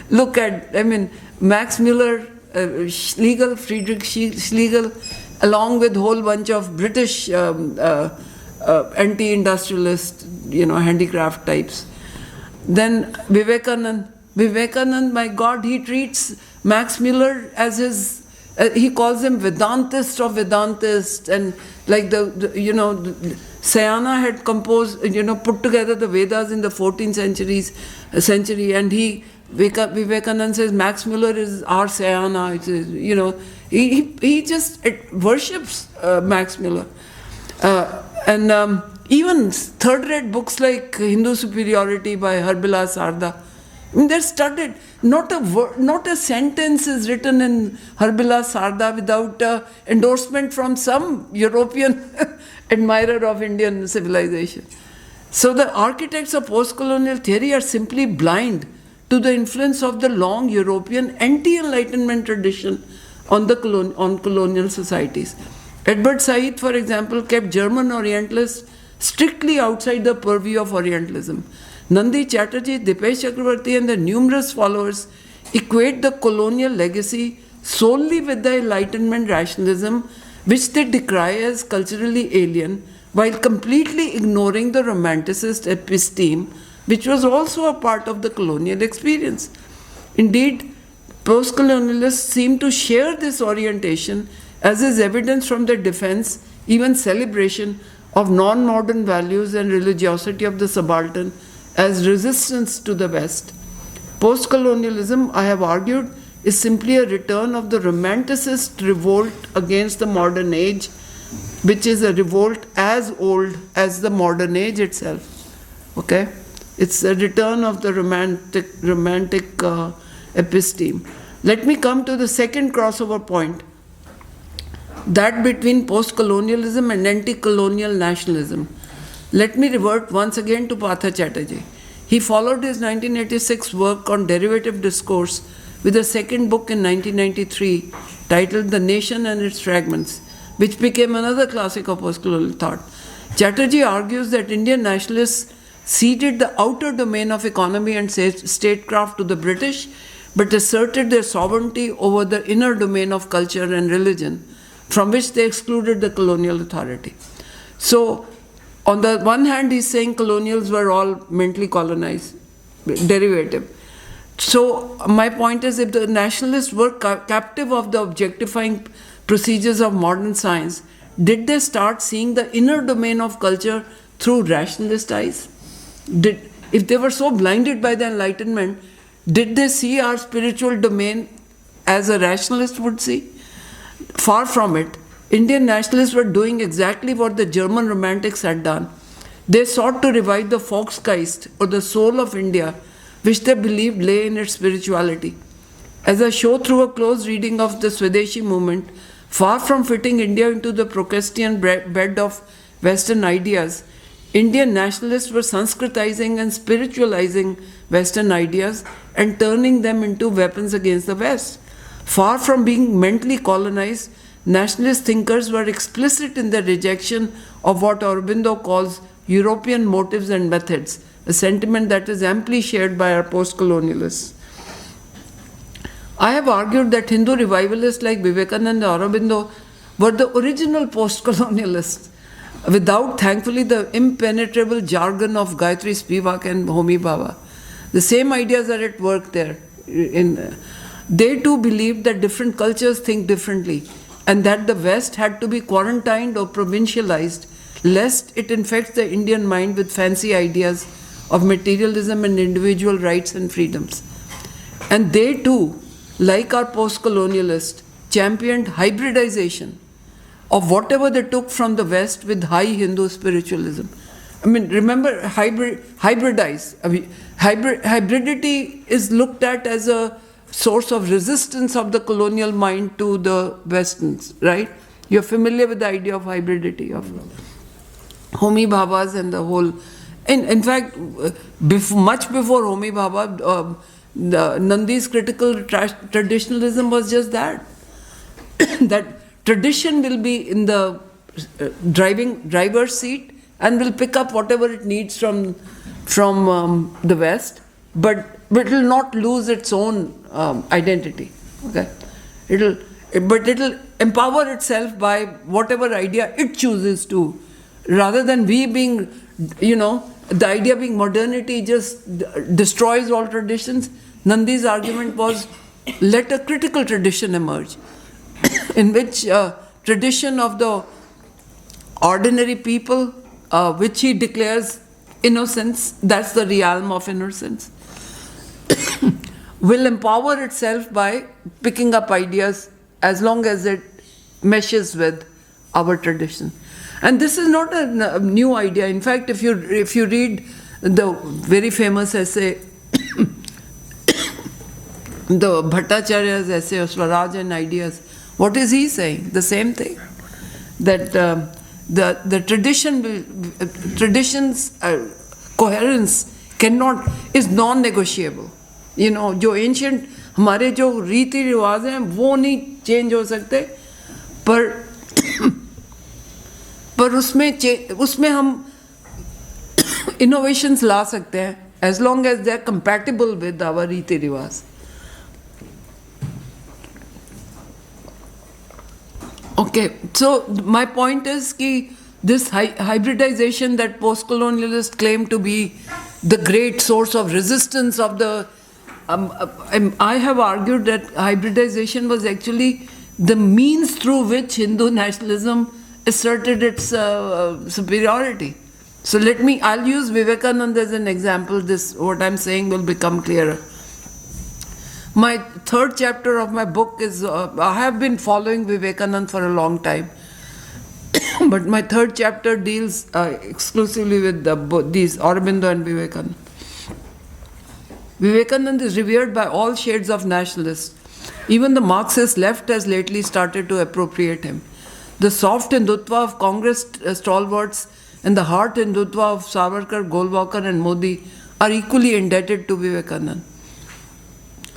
look at, Max Muller, Schlegel, Friedrich Schlegel, along with a whole bunch of British anti-industrialist, handicraft types. Then Vivekanand, my God, he treats Max Muller as his, he calls him Vedantist of Vedantists, and like Sayana had composed, put together the Vedas in the 14th century, and Vivekananda says Max Muller is our Sayana. He just worships Max Muller. Even third-rate books like Hindu Superiority by Harbilas Sarda, I mean, they're studied. Not a sentence is written in Harbilas Sarda without endorsement from some European admirer of Indian civilization. So the architects of post-colonial theory are simply blind to the influence of the long European anti-Enlightenment tradition on colonial societies. Edward Said, for example, kept German Orientalists strictly outside the purview of Orientalism. Nandi Chatterjee, Dipesh Chakrabarty, and their numerous followers equate the colonial legacy solely with the Enlightenment rationalism, which they decry as culturally alien, while completely ignoring the Romanticist episteme, which was also a part of the colonial experience. Indeed, post-colonialists seem to share this orientation, as is evidence from their defense, even celebration, of non-modern values and religiosity of the subaltern as resistance to the West. Post-colonialism, I have argued, is simply a return of the Romanticist revolt against the modern age, which is a revolt as old as the modern age itself. Okay? It's a return of the romantic episteme. Let me come to the second crossover point, that between post-colonialism and anti-colonial nationalism. Let me revert once again to Partha Chatterjee. He followed his 1986 work on derivative discourse with a second book in 1993 titled The Nation and Its Fragments, which became another classic of post-colonial thought. Chatterjee argues that Indian nationalists ceded the outer domain of economy and statecraft to the British, but asserted their sovereignty over the inner domain of culture and religion, from which they excluded the colonial authority. So, on the one hand, he's saying colonials were all mentally colonized, derivative. So, my point is, if the nationalists were captive of the objectifying procedures of modern science, did they start seeing the inner domain of culture through rationalist eyes? If they were so blinded by the Enlightenment, did they see our spiritual domain as a rationalist would see? Far from it. Indian nationalists were doing exactly what the German Romantics had done. They sought to revive the Volksgeist, or the soul of India, which they believed lay in its spirituality. As I show through a close reading of the Swadeshi movement, far from fitting India into the Procrustean bed of Western ideas, Indian nationalists were Sanskritizing and spiritualizing Western ideas and turning them into weapons against the West. Far from being mentally colonized, nationalist thinkers were explicit in their rejection of what Aurobindo calls European motives and methods, a sentiment that is amply shared by our post-colonialists. I have argued that Hindu revivalists like Vivekananda and Aurobindo were the original post-colonialists, without, thankfully, the impenetrable jargon of Gayatri Spivak and Homi Bhabha. The same ideas are at work there. They too believed that different cultures think differently, and that the West had to be quarantined or provincialized, lest it infects the Indian mind with fancy ideas of materialism and individual rights and freedoms. And they too, like our post-colonialists, championed hybridization of whatever they took from the West with high Hindu spiritualism. I mean, remember, hybridize. I mean, hybridity is looked at as a source of resistance of the colonial mind to the Westerns, right? You're familiar with the idea of hybridity, of Homi Bhabhas and the whole. In fact, much before Homi Bhabha, Nandi's critical traditionalism was just that. That tradition will be in the driver's seat and will pick up whatever it needs from the West, but it will not lose its own identity. Okay, but it'll empower itself by whatever idea it chooses to, rather than we being, the idea being modernity just destroys all traditions. Nandi's argument was, let a critical tradition emerge, in which tradition of the ordinary people, which he declares innocence, that's the realm of innocence, will empower itself by picking up ideas as long as it meshes with our tradition. And this is not a new idea. In fact, if you read the very famous essay the Bhattacharya's essay of Swaraj and Ideas, what is he saying? The same thing. That the tradition's coherence is non-negotiable. You know, जो ancient हमारे जो रीति रिवाज हैं वो नहीं change हो सकते, पर उसमें हम innovations ला सकते हैं as long as they are compatible with our रीति रिवाज. Okay, so my point is कि this hybridization that post-colonialists claim to be the great source of resistance of the I have argued that hybridization was actually the means through which Hindu nationalism asserted its superiority. So I'll use Vivekananda as an example. What I'm saying will become clearer. My third chapter of my book is, I have been following Vivekananda for a long time, but my third chapter deals exclusively with these Aurobindo and Vivekananda. Vivekananda is revered by all shades of nationalists. Even the Marxist left has lately started to appropriate him. The soft Hindutva of Congress stalwarts and the hard Hindutva of Savarkar, Golwalkar and Modi are equally indebted to Vivekananda.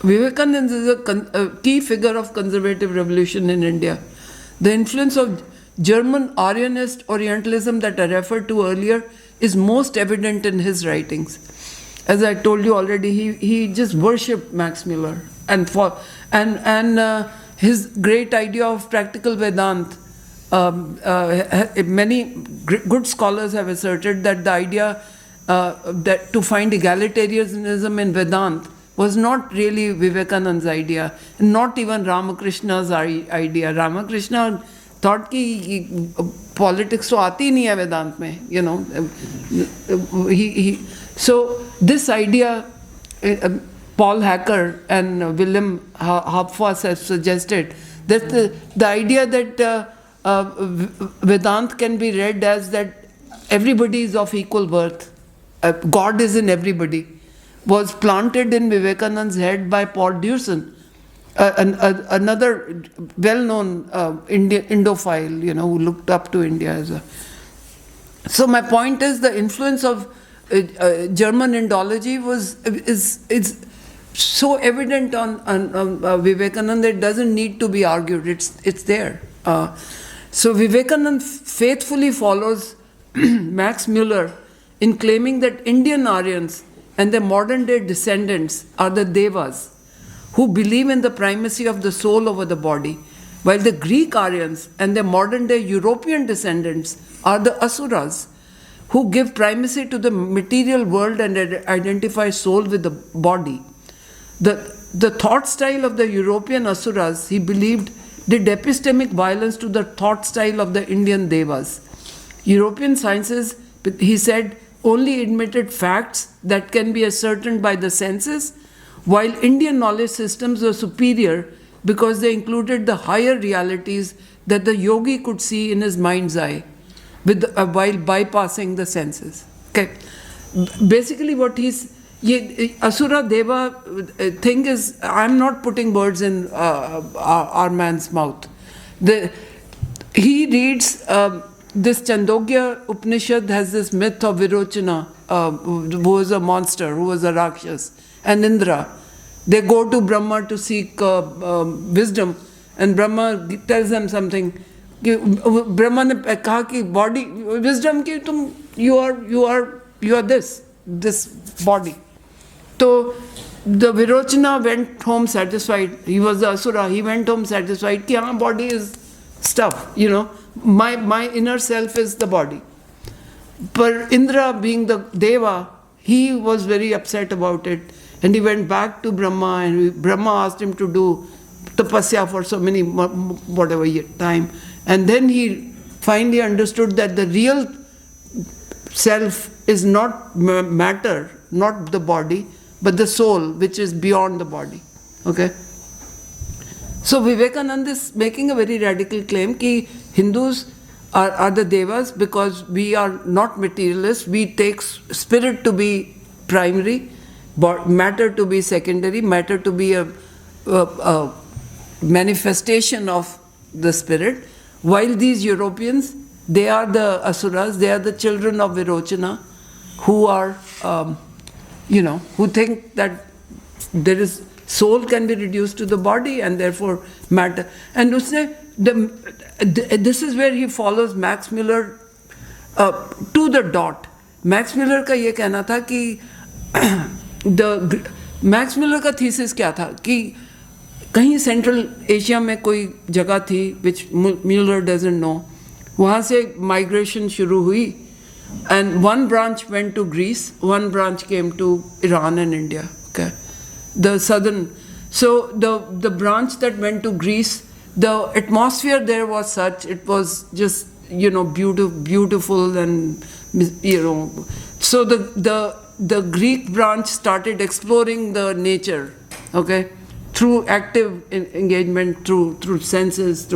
Vivekananda is a key figure of conservative revolution in India. The influence of German Aryanist Orientalism that I referred to earlier is most evident in his writings. As I told you already, he just worshipped Max Muller, and his great idea of practical Vedanta. Many good scholars have asserted that the idea that to find egalitarianism in Vedanta was not really Vivekananda's idea, not even Ramakrishna's idea. Ramakrishna thought कि politics तो आती नहीं है वेदांत में, you know. So this idea, Paul Hacker and Wilhelm Hauffwas have suggested that the idea that Vedanta can be read as that everybody is of equal worth, God is in everybody, was planted in Vivekananda's head by Paul Deussen, another well-known Indophile, you know, who looked up to India as a. So my point is the influence of German Indology is so evident on Vivekananda, it doesn't need to be argued. It's there. So Vivekananda faithfully follows Max Muller in claiming that Indian Aryans and their modern day descendants are the Devas, who believe in the primacy of the soul over the body, while the Greek Aryans and their modern day European descendants are the Asuras, who give primacy to the material world and identify soul with the body. The thought style of the European Asuras, he believed, did epistemic violence to the thought style of the Indian Devas. European sciences, he said, only admitted facts that can be ascertained by the senses, while Indian knowledge systems were superior because they included the higher realities that the yogi could see in his mind's eye, while bypassing the senses. Okay. Basically what Asura Deva thing is, I'm not putting words in our man's mouth. He reads, this Chandogya Upanishad has this myth of Virochana, who was a monster, who was a Rakshas, and Indra. They go to Brahma to seek wisdom, and Brahma tells them something. Brahma ने कहा कि body wisdom की तुम you are this body. So the Virochana went home satisfied. He was the Asura. He went home satisfied कि हाँ body is stuff, you know. My inner self is the body. But Indra, being the Deva, he was very upset about it, and he went back to Brahma, and Brahma asked him to do tapasya for so many whatever time. And then he finally understood that the real self is not matter, not the body, but the soul, which is beyond the body. Okay? So Vivekananda is making a very radical claim that Hindus are the Devas because we are not materialists. We take spirit to be primary, matter to be secondary, matter to be a manifestation of the spirit, while these Europeans, they are the asuras, they are the children of Virochana, who are, who think that there is soul can be reduced to the body and therefore matter. And this is where he follows Max Muller to the dot. Max Muller का ये कहना था कि max Miller का thesis क्या था कि कहीं सेंट्रल एशिया में कोई जगह थी विच म्यूलर डजंट नो, वहाँ से माइग्रेशन शुरू हुई and one branch went to Greece, one branch came to Iran and India. Okay, the southern, so the branch that went to Greece, the atmosphere there was such, it was just beautiful and so the Greek branch started exploring the nature, okay, through active engagement, through senses,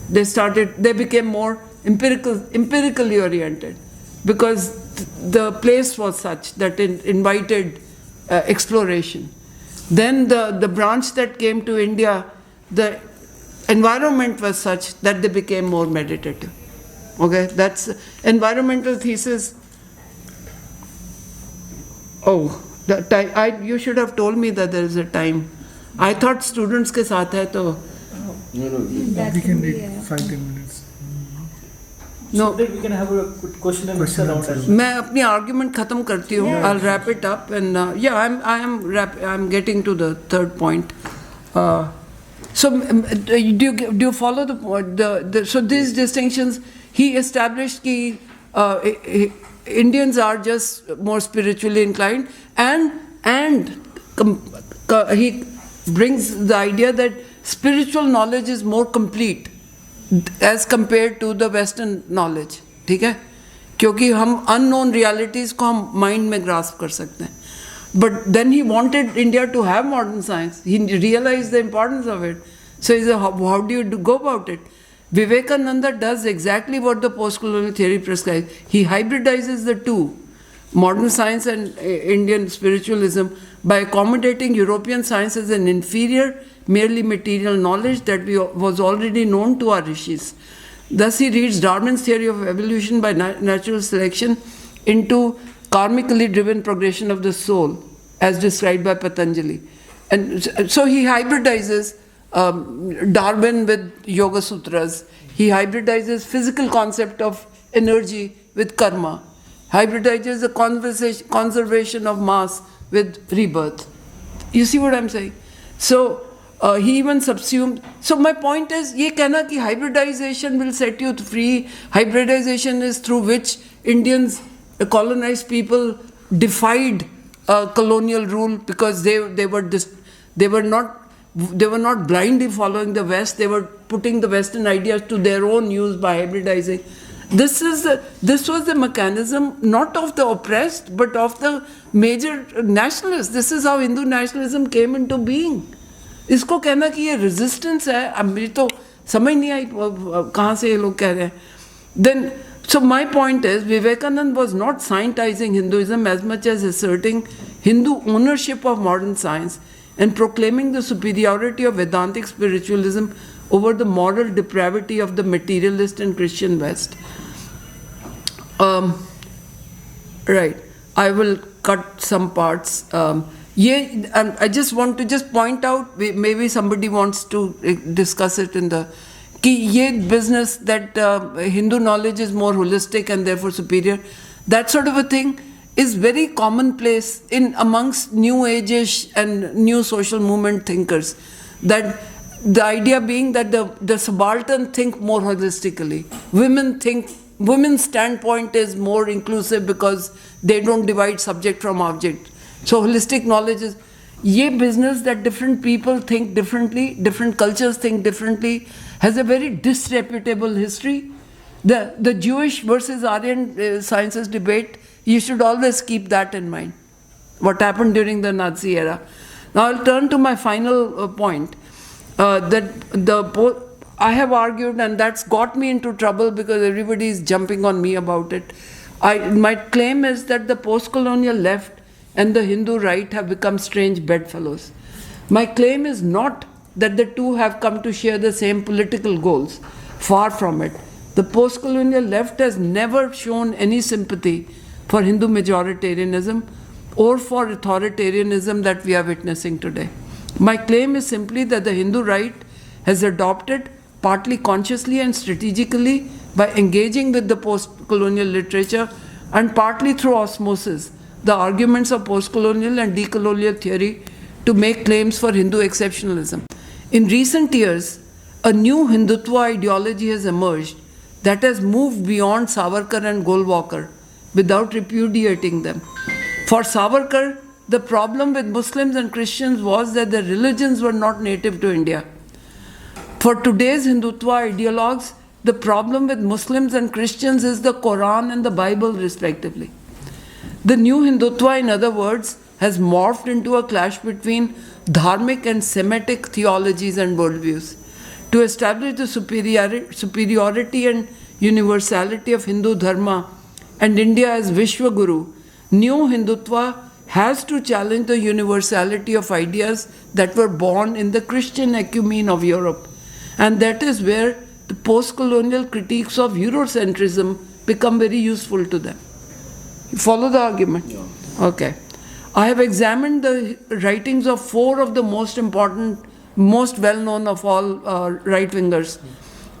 they became more empirically oriented, because the place was such that it invited exploration. Then the branch that came to India, the environment was such that they became more meditative. Okay, that's environmental thesis. Oh, you should have told me that there is a time. I thought students के साथ है तो. No. We can read 5-10 minutes. No, so we can have a question and answer round. मैं अपनी argument खत्म करती हूँ. I'll wrap it up and I'm getting to the third point. So do you follow the point? So these distinctions he established कि Indians are just more spiritually inclined, and he brings the idea that spiritual knowledge is more complete as compared to the Western knowledge. ठीक है, क्योंकि हम unknown realities को हम mind में grasp कर सकते हैं. But then he wanted India to have modern science. He realized the importance of it. So he said, how do you go about it? Vivekananda does exactly what the post-colonial theory prescribes. He hybridizes the two, modern science and Indian spiritualism, by accommodating European science as an inferior, merely material knowledge that was already known to our rishis. Thus he reads Darwin's theory of evolution by natural selection into karmically driven progression of the soul, as described by Patanjali. And so he hybridizes Darwin with Yoga Sutras. He hybridizes physical concept of energy with karma. Hybridizes the conservation of mass with rebirth. You see what I'm saying? So he even subsumed. So my point is, ये कहना कि hybridization will set you free. Hybridization is through which Indians, colonized people, defied colonial rule because they were not blindly following the West. They were putting the Western ideas to their own use by hybridizing. This was the mechanism not of the oppressed but of the major nationalists. This is how Hindu nationalism came into being. इसको कहना कि ये resistance है, अब मुझे तो समझ नहीं आई कहाँ से ये लोग कह रहे हैं. Then, so my point is, Vivekananda was not scientizing Hinduism as much as asserting Hindu ownership of modern science and proclaiming the superiority of Vedantic spiritualism over the moral depravity of the materialist and Christian West. Right, I will cut some parts. I just want to point out, maybe somebody wants to discuss it in the, कि ये business that Hindu knowledge is more holistic and therefore superior, that sort of a thing is very commonplace amongst new age-ish and new social movement thinkers. That the idea being that the subaltern think more holistically. Women's standpoint is more inclusive because they don't divide subject from object. So holistic knowledge is ये business that different people think differently, different cultures think differently, has a very disreputable history. The Jewish versus Aryan sciences debate, you should always keep that in mind, what happened during the Nazi era. Now I'll turn to my final point, that I have argued, and that's got me into trouble because everybody is jumping on me about it. My claim is that the post-colonial left and the Hindu right have become strange bedfellows. My claim is not that the two have come to share the same political goals. Far from it. The post-colonial left has never shown any sympathy for Hindu majoritarianism or for authoritarianism that we are witnessing today. My claim is simply that the Hindu right has adopted, partly consciously and strategically, by engaging with the post-colonial literature and partly through osmosis, the arguments of post-colonial and decolonial theory to make claims for Hindu exceptionalism. In recent years, a new Hindutva ideology has emerged that has moved beyond Savarkar and Golwalkar without repudiating them. For Savarkar, the problem with Muslims and Christians was that their religions were not native to India. For today's Hindutva ideologues, the problem with Muslims and Christians is the Quran and the Bible, respectively. The new Hindutva, in other words, has morphed into a clash between dharmic and Semitic theologies and worldviews. To establish the superiority and universality of Hindu Dharma and India as Vishwaguru, new Hindutva has to challenge the universality of ideas that were born in the Christian ecumene of Europe. And that is where the post-colonial critiques of Eurocentrism become very useful to them. You follow the argument? Yeah. Okay. I have examined the writings of four of the most important, most well-known of all right-wingers.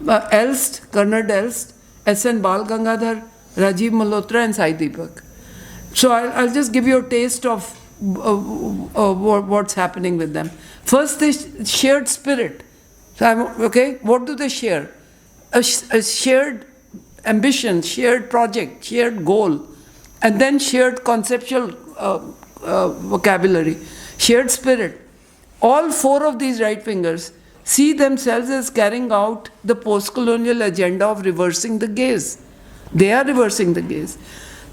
Elst, Karnad Elst, S.N. Bal Gangadhar, Rajiv Malhotra and Sai Deepak. So I'll just give you a taste of what's happening with them. First, they shared spirit. Okay, what do they share? A shared ambition, shared project, shared goal, and then shared conceptual vocabulary, shared spirit. All four of these right-wingers see themselves as carrying out the post-colonial agenda of reversing the gaze. They are reversing the gaze.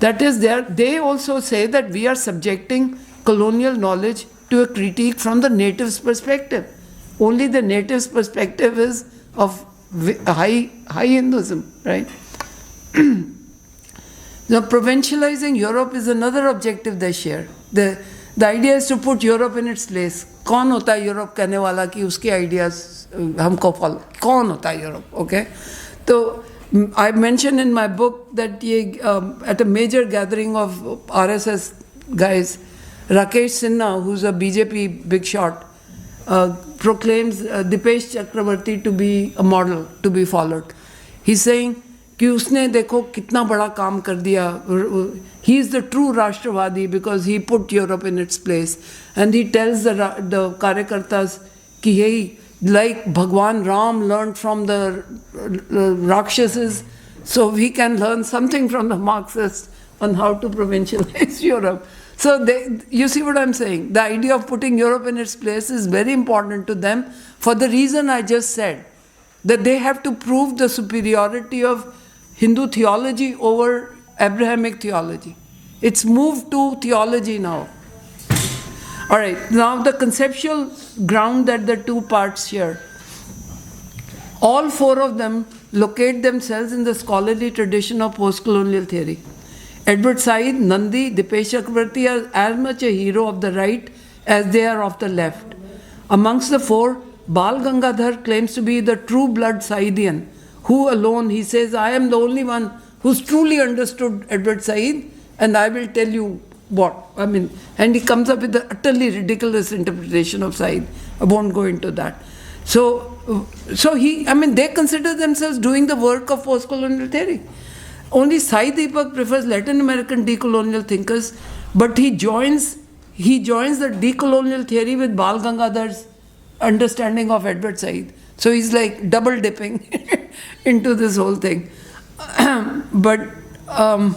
That is, they also say that we are subjecting colonial knowledge to a critique from the native's perspective. Only the native's perspective is of high Hinduism, right? Now, provincializing Europe is another objective they share. The idea is to put Europe in its place. कौन होता है Europe कहने वाला कि उसके ideas हमको follow? कौन होता है Europe? Okay? So, I mentioned in my book that at a major gathering of RSS guys, Rakesh Sinha, who's a BJP big shot, proclaims Dipesh Chakrabarti to be a model to be followed. He's saying कि उसने देखो कितना बड़ा काम कर दिया. He is the true Rashtravadi because he put Europe in its place. And he tells the Karyakartas कि hey, like Bhagwan Ram learned from the Rakshasas, so we can learn something from the Marxists on how to provincialize Europe. So you see what I'm saying? The idea of putting Europe in its place is very important to them for the reason I just said, that they have to prove the superiority of Hindu theology over Abrahamic theology. It's moved to theology now. All right, now the conceptual ground that the two parts share. All four of them locate themselves in the scholarly tradition of post-colonial theory. Edward Said, Nandi, Dipesh Chakrabarti are as much a hero of the right as they are of the left. Amongst the four, Bal Gangadhar claims to be the true blood Saidian, who alone, he says, I am the only one who's truly understood Edward Said, and I will tell you what. And he comes up with the utterly ridiculous interpretation of Said. I won't go into that. So they consider themselves doing the work of post-colonial theory. Only Sai Deepak prefers Latin American decolonial thinkers, but he joins the decolonial theory with Bal Gangadhar's understanding of Edward Said. So he's like double dipping into this whole thing. All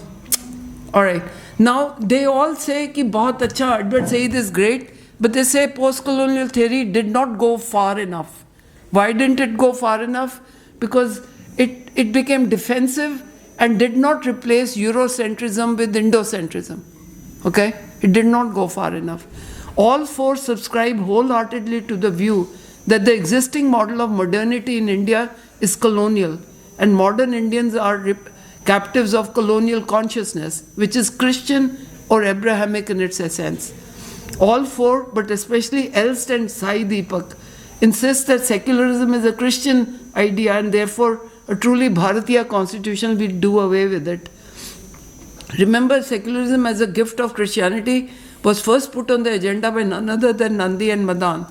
right. Now they all say कि बहुत अच्छा, Edward Said is great, but they say post-colonial theory did not go far enough. Why didn't it go far enough? Because it became defensive and did not replace Eurocentrism with Indocentrism. Okay? It did not go far enough. All four subscribe wholeheartedly to the view that the existing model of modernity in India is colonial, and modern Indians are captives of colonial consciousness, which is Christian or Abrahamic in its essence. All four, but especially Elst and Sai Deepak, insist that secularism is a Christian idea and therefore a truly Bharatiya constitution will do away with it. Remember, secularism as a gift of Christianity was first put on the agenda by none other than Nandi and Madan.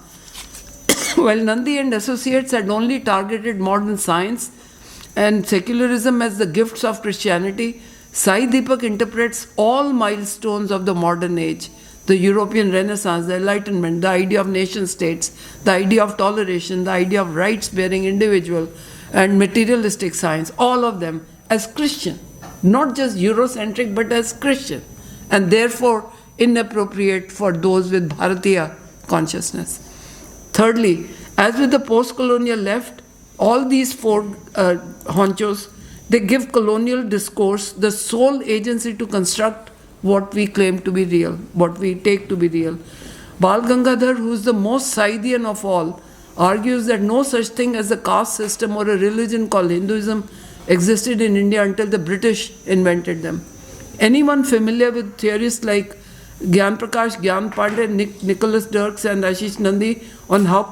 While Nandi and associates had only targeted modern science and secularism as the gifts of Christianity, Sai Deepak interprets all milestones of the modern age, the European Renaissance, the Enlightenment, the idea of nation states, the idea of toleration, the idea of rights-bearing individual, and materialistic science, all of them as Christian, not just Eurocentric, but as Christian, and therefore inappropriate for those with Bharatiya consciousness. Thirdly, as with the post-colonial left, all these four honchos, they give colonial discourse the sole agency to construct what we claim to be real, what we take to be real. Bal Gangadhar, who is the most Saidian of all, argues that no such thing as a caste system or a religion called Hinduism existed in India until the British invented them. Anyone familiar with theorists like Gyan Prakash, Gyan Pandey, Nicholas Dirks and Ashish Nandi on how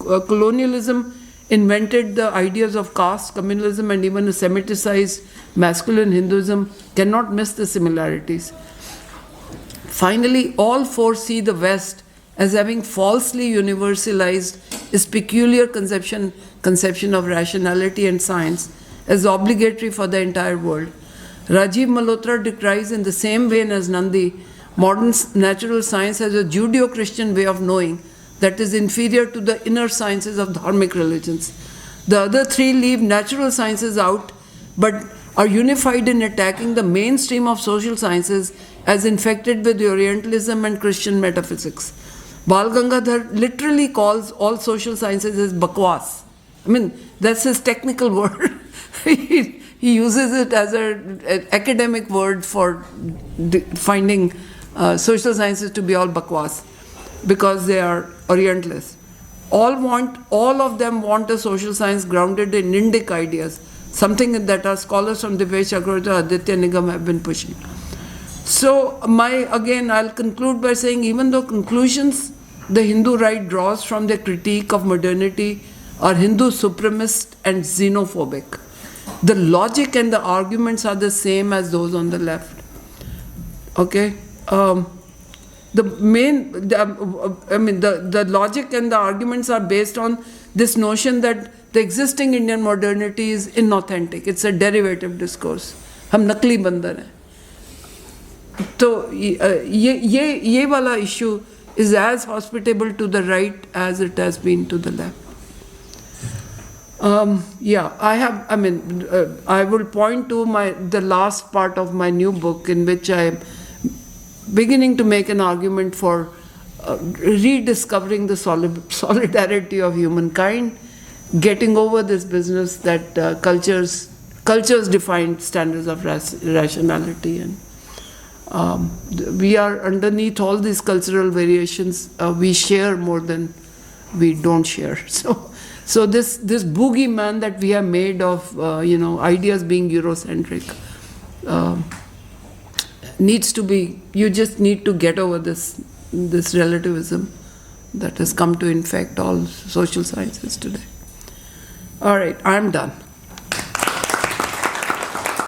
colonialism invented the ideas of caste, communalism and even a Semiticized masculine Hinduism cannot miss the similarities. Finally, all four see the West as having falsely universalized its peculiar conception of rationality and science as obligatory for the entire world. Rajiv Malhotra decries in the same vein as Nandi, modern natural science as a Judeo-Christian way of knowing that is inferior to the inner sciences of dharmic religions. The other three leave natural sciences out, but are unified in attacking the mainstream of social sciences as infected with Orientalism and Christian metaphysics. Bal Gangadhar literally calls all social sciences as bakwas. I mean, that's his technical word. He uses it as an academic word for finding social sciences to be all bakwas because they are Orientalists. All of them want a social science grounded in Indic ideas, something that our scholars from Divesh Agarwal, Aditya Nigam have been pushing. So, again, I'll conclude by saying even though conclusions the Hindu right draws from their critique of modernity are Hindu supremacist and xenophobic, the logic and the arguments are the same as those on the left. Okay? The logic and the arguments are based on this notion that the existing Indian modernity is inauthentic. It's a derivative discourse. हम नकली बंदर हैं. तो ये वाला issue is as hospitable to the right as it has been to the left. I will point to the last part of my new book in which I am beginning to make an argument for rediscovering the solidarity of humankind, getting over this business that cultures define standards of rationality, and we are underneath all these cultural variations. We share more than we don't share. So this boogeyman that we have made of ideas being Eurocentric needs to be. You just need to get over this relativism that has come to infect all social sciences today. All right, I'm done.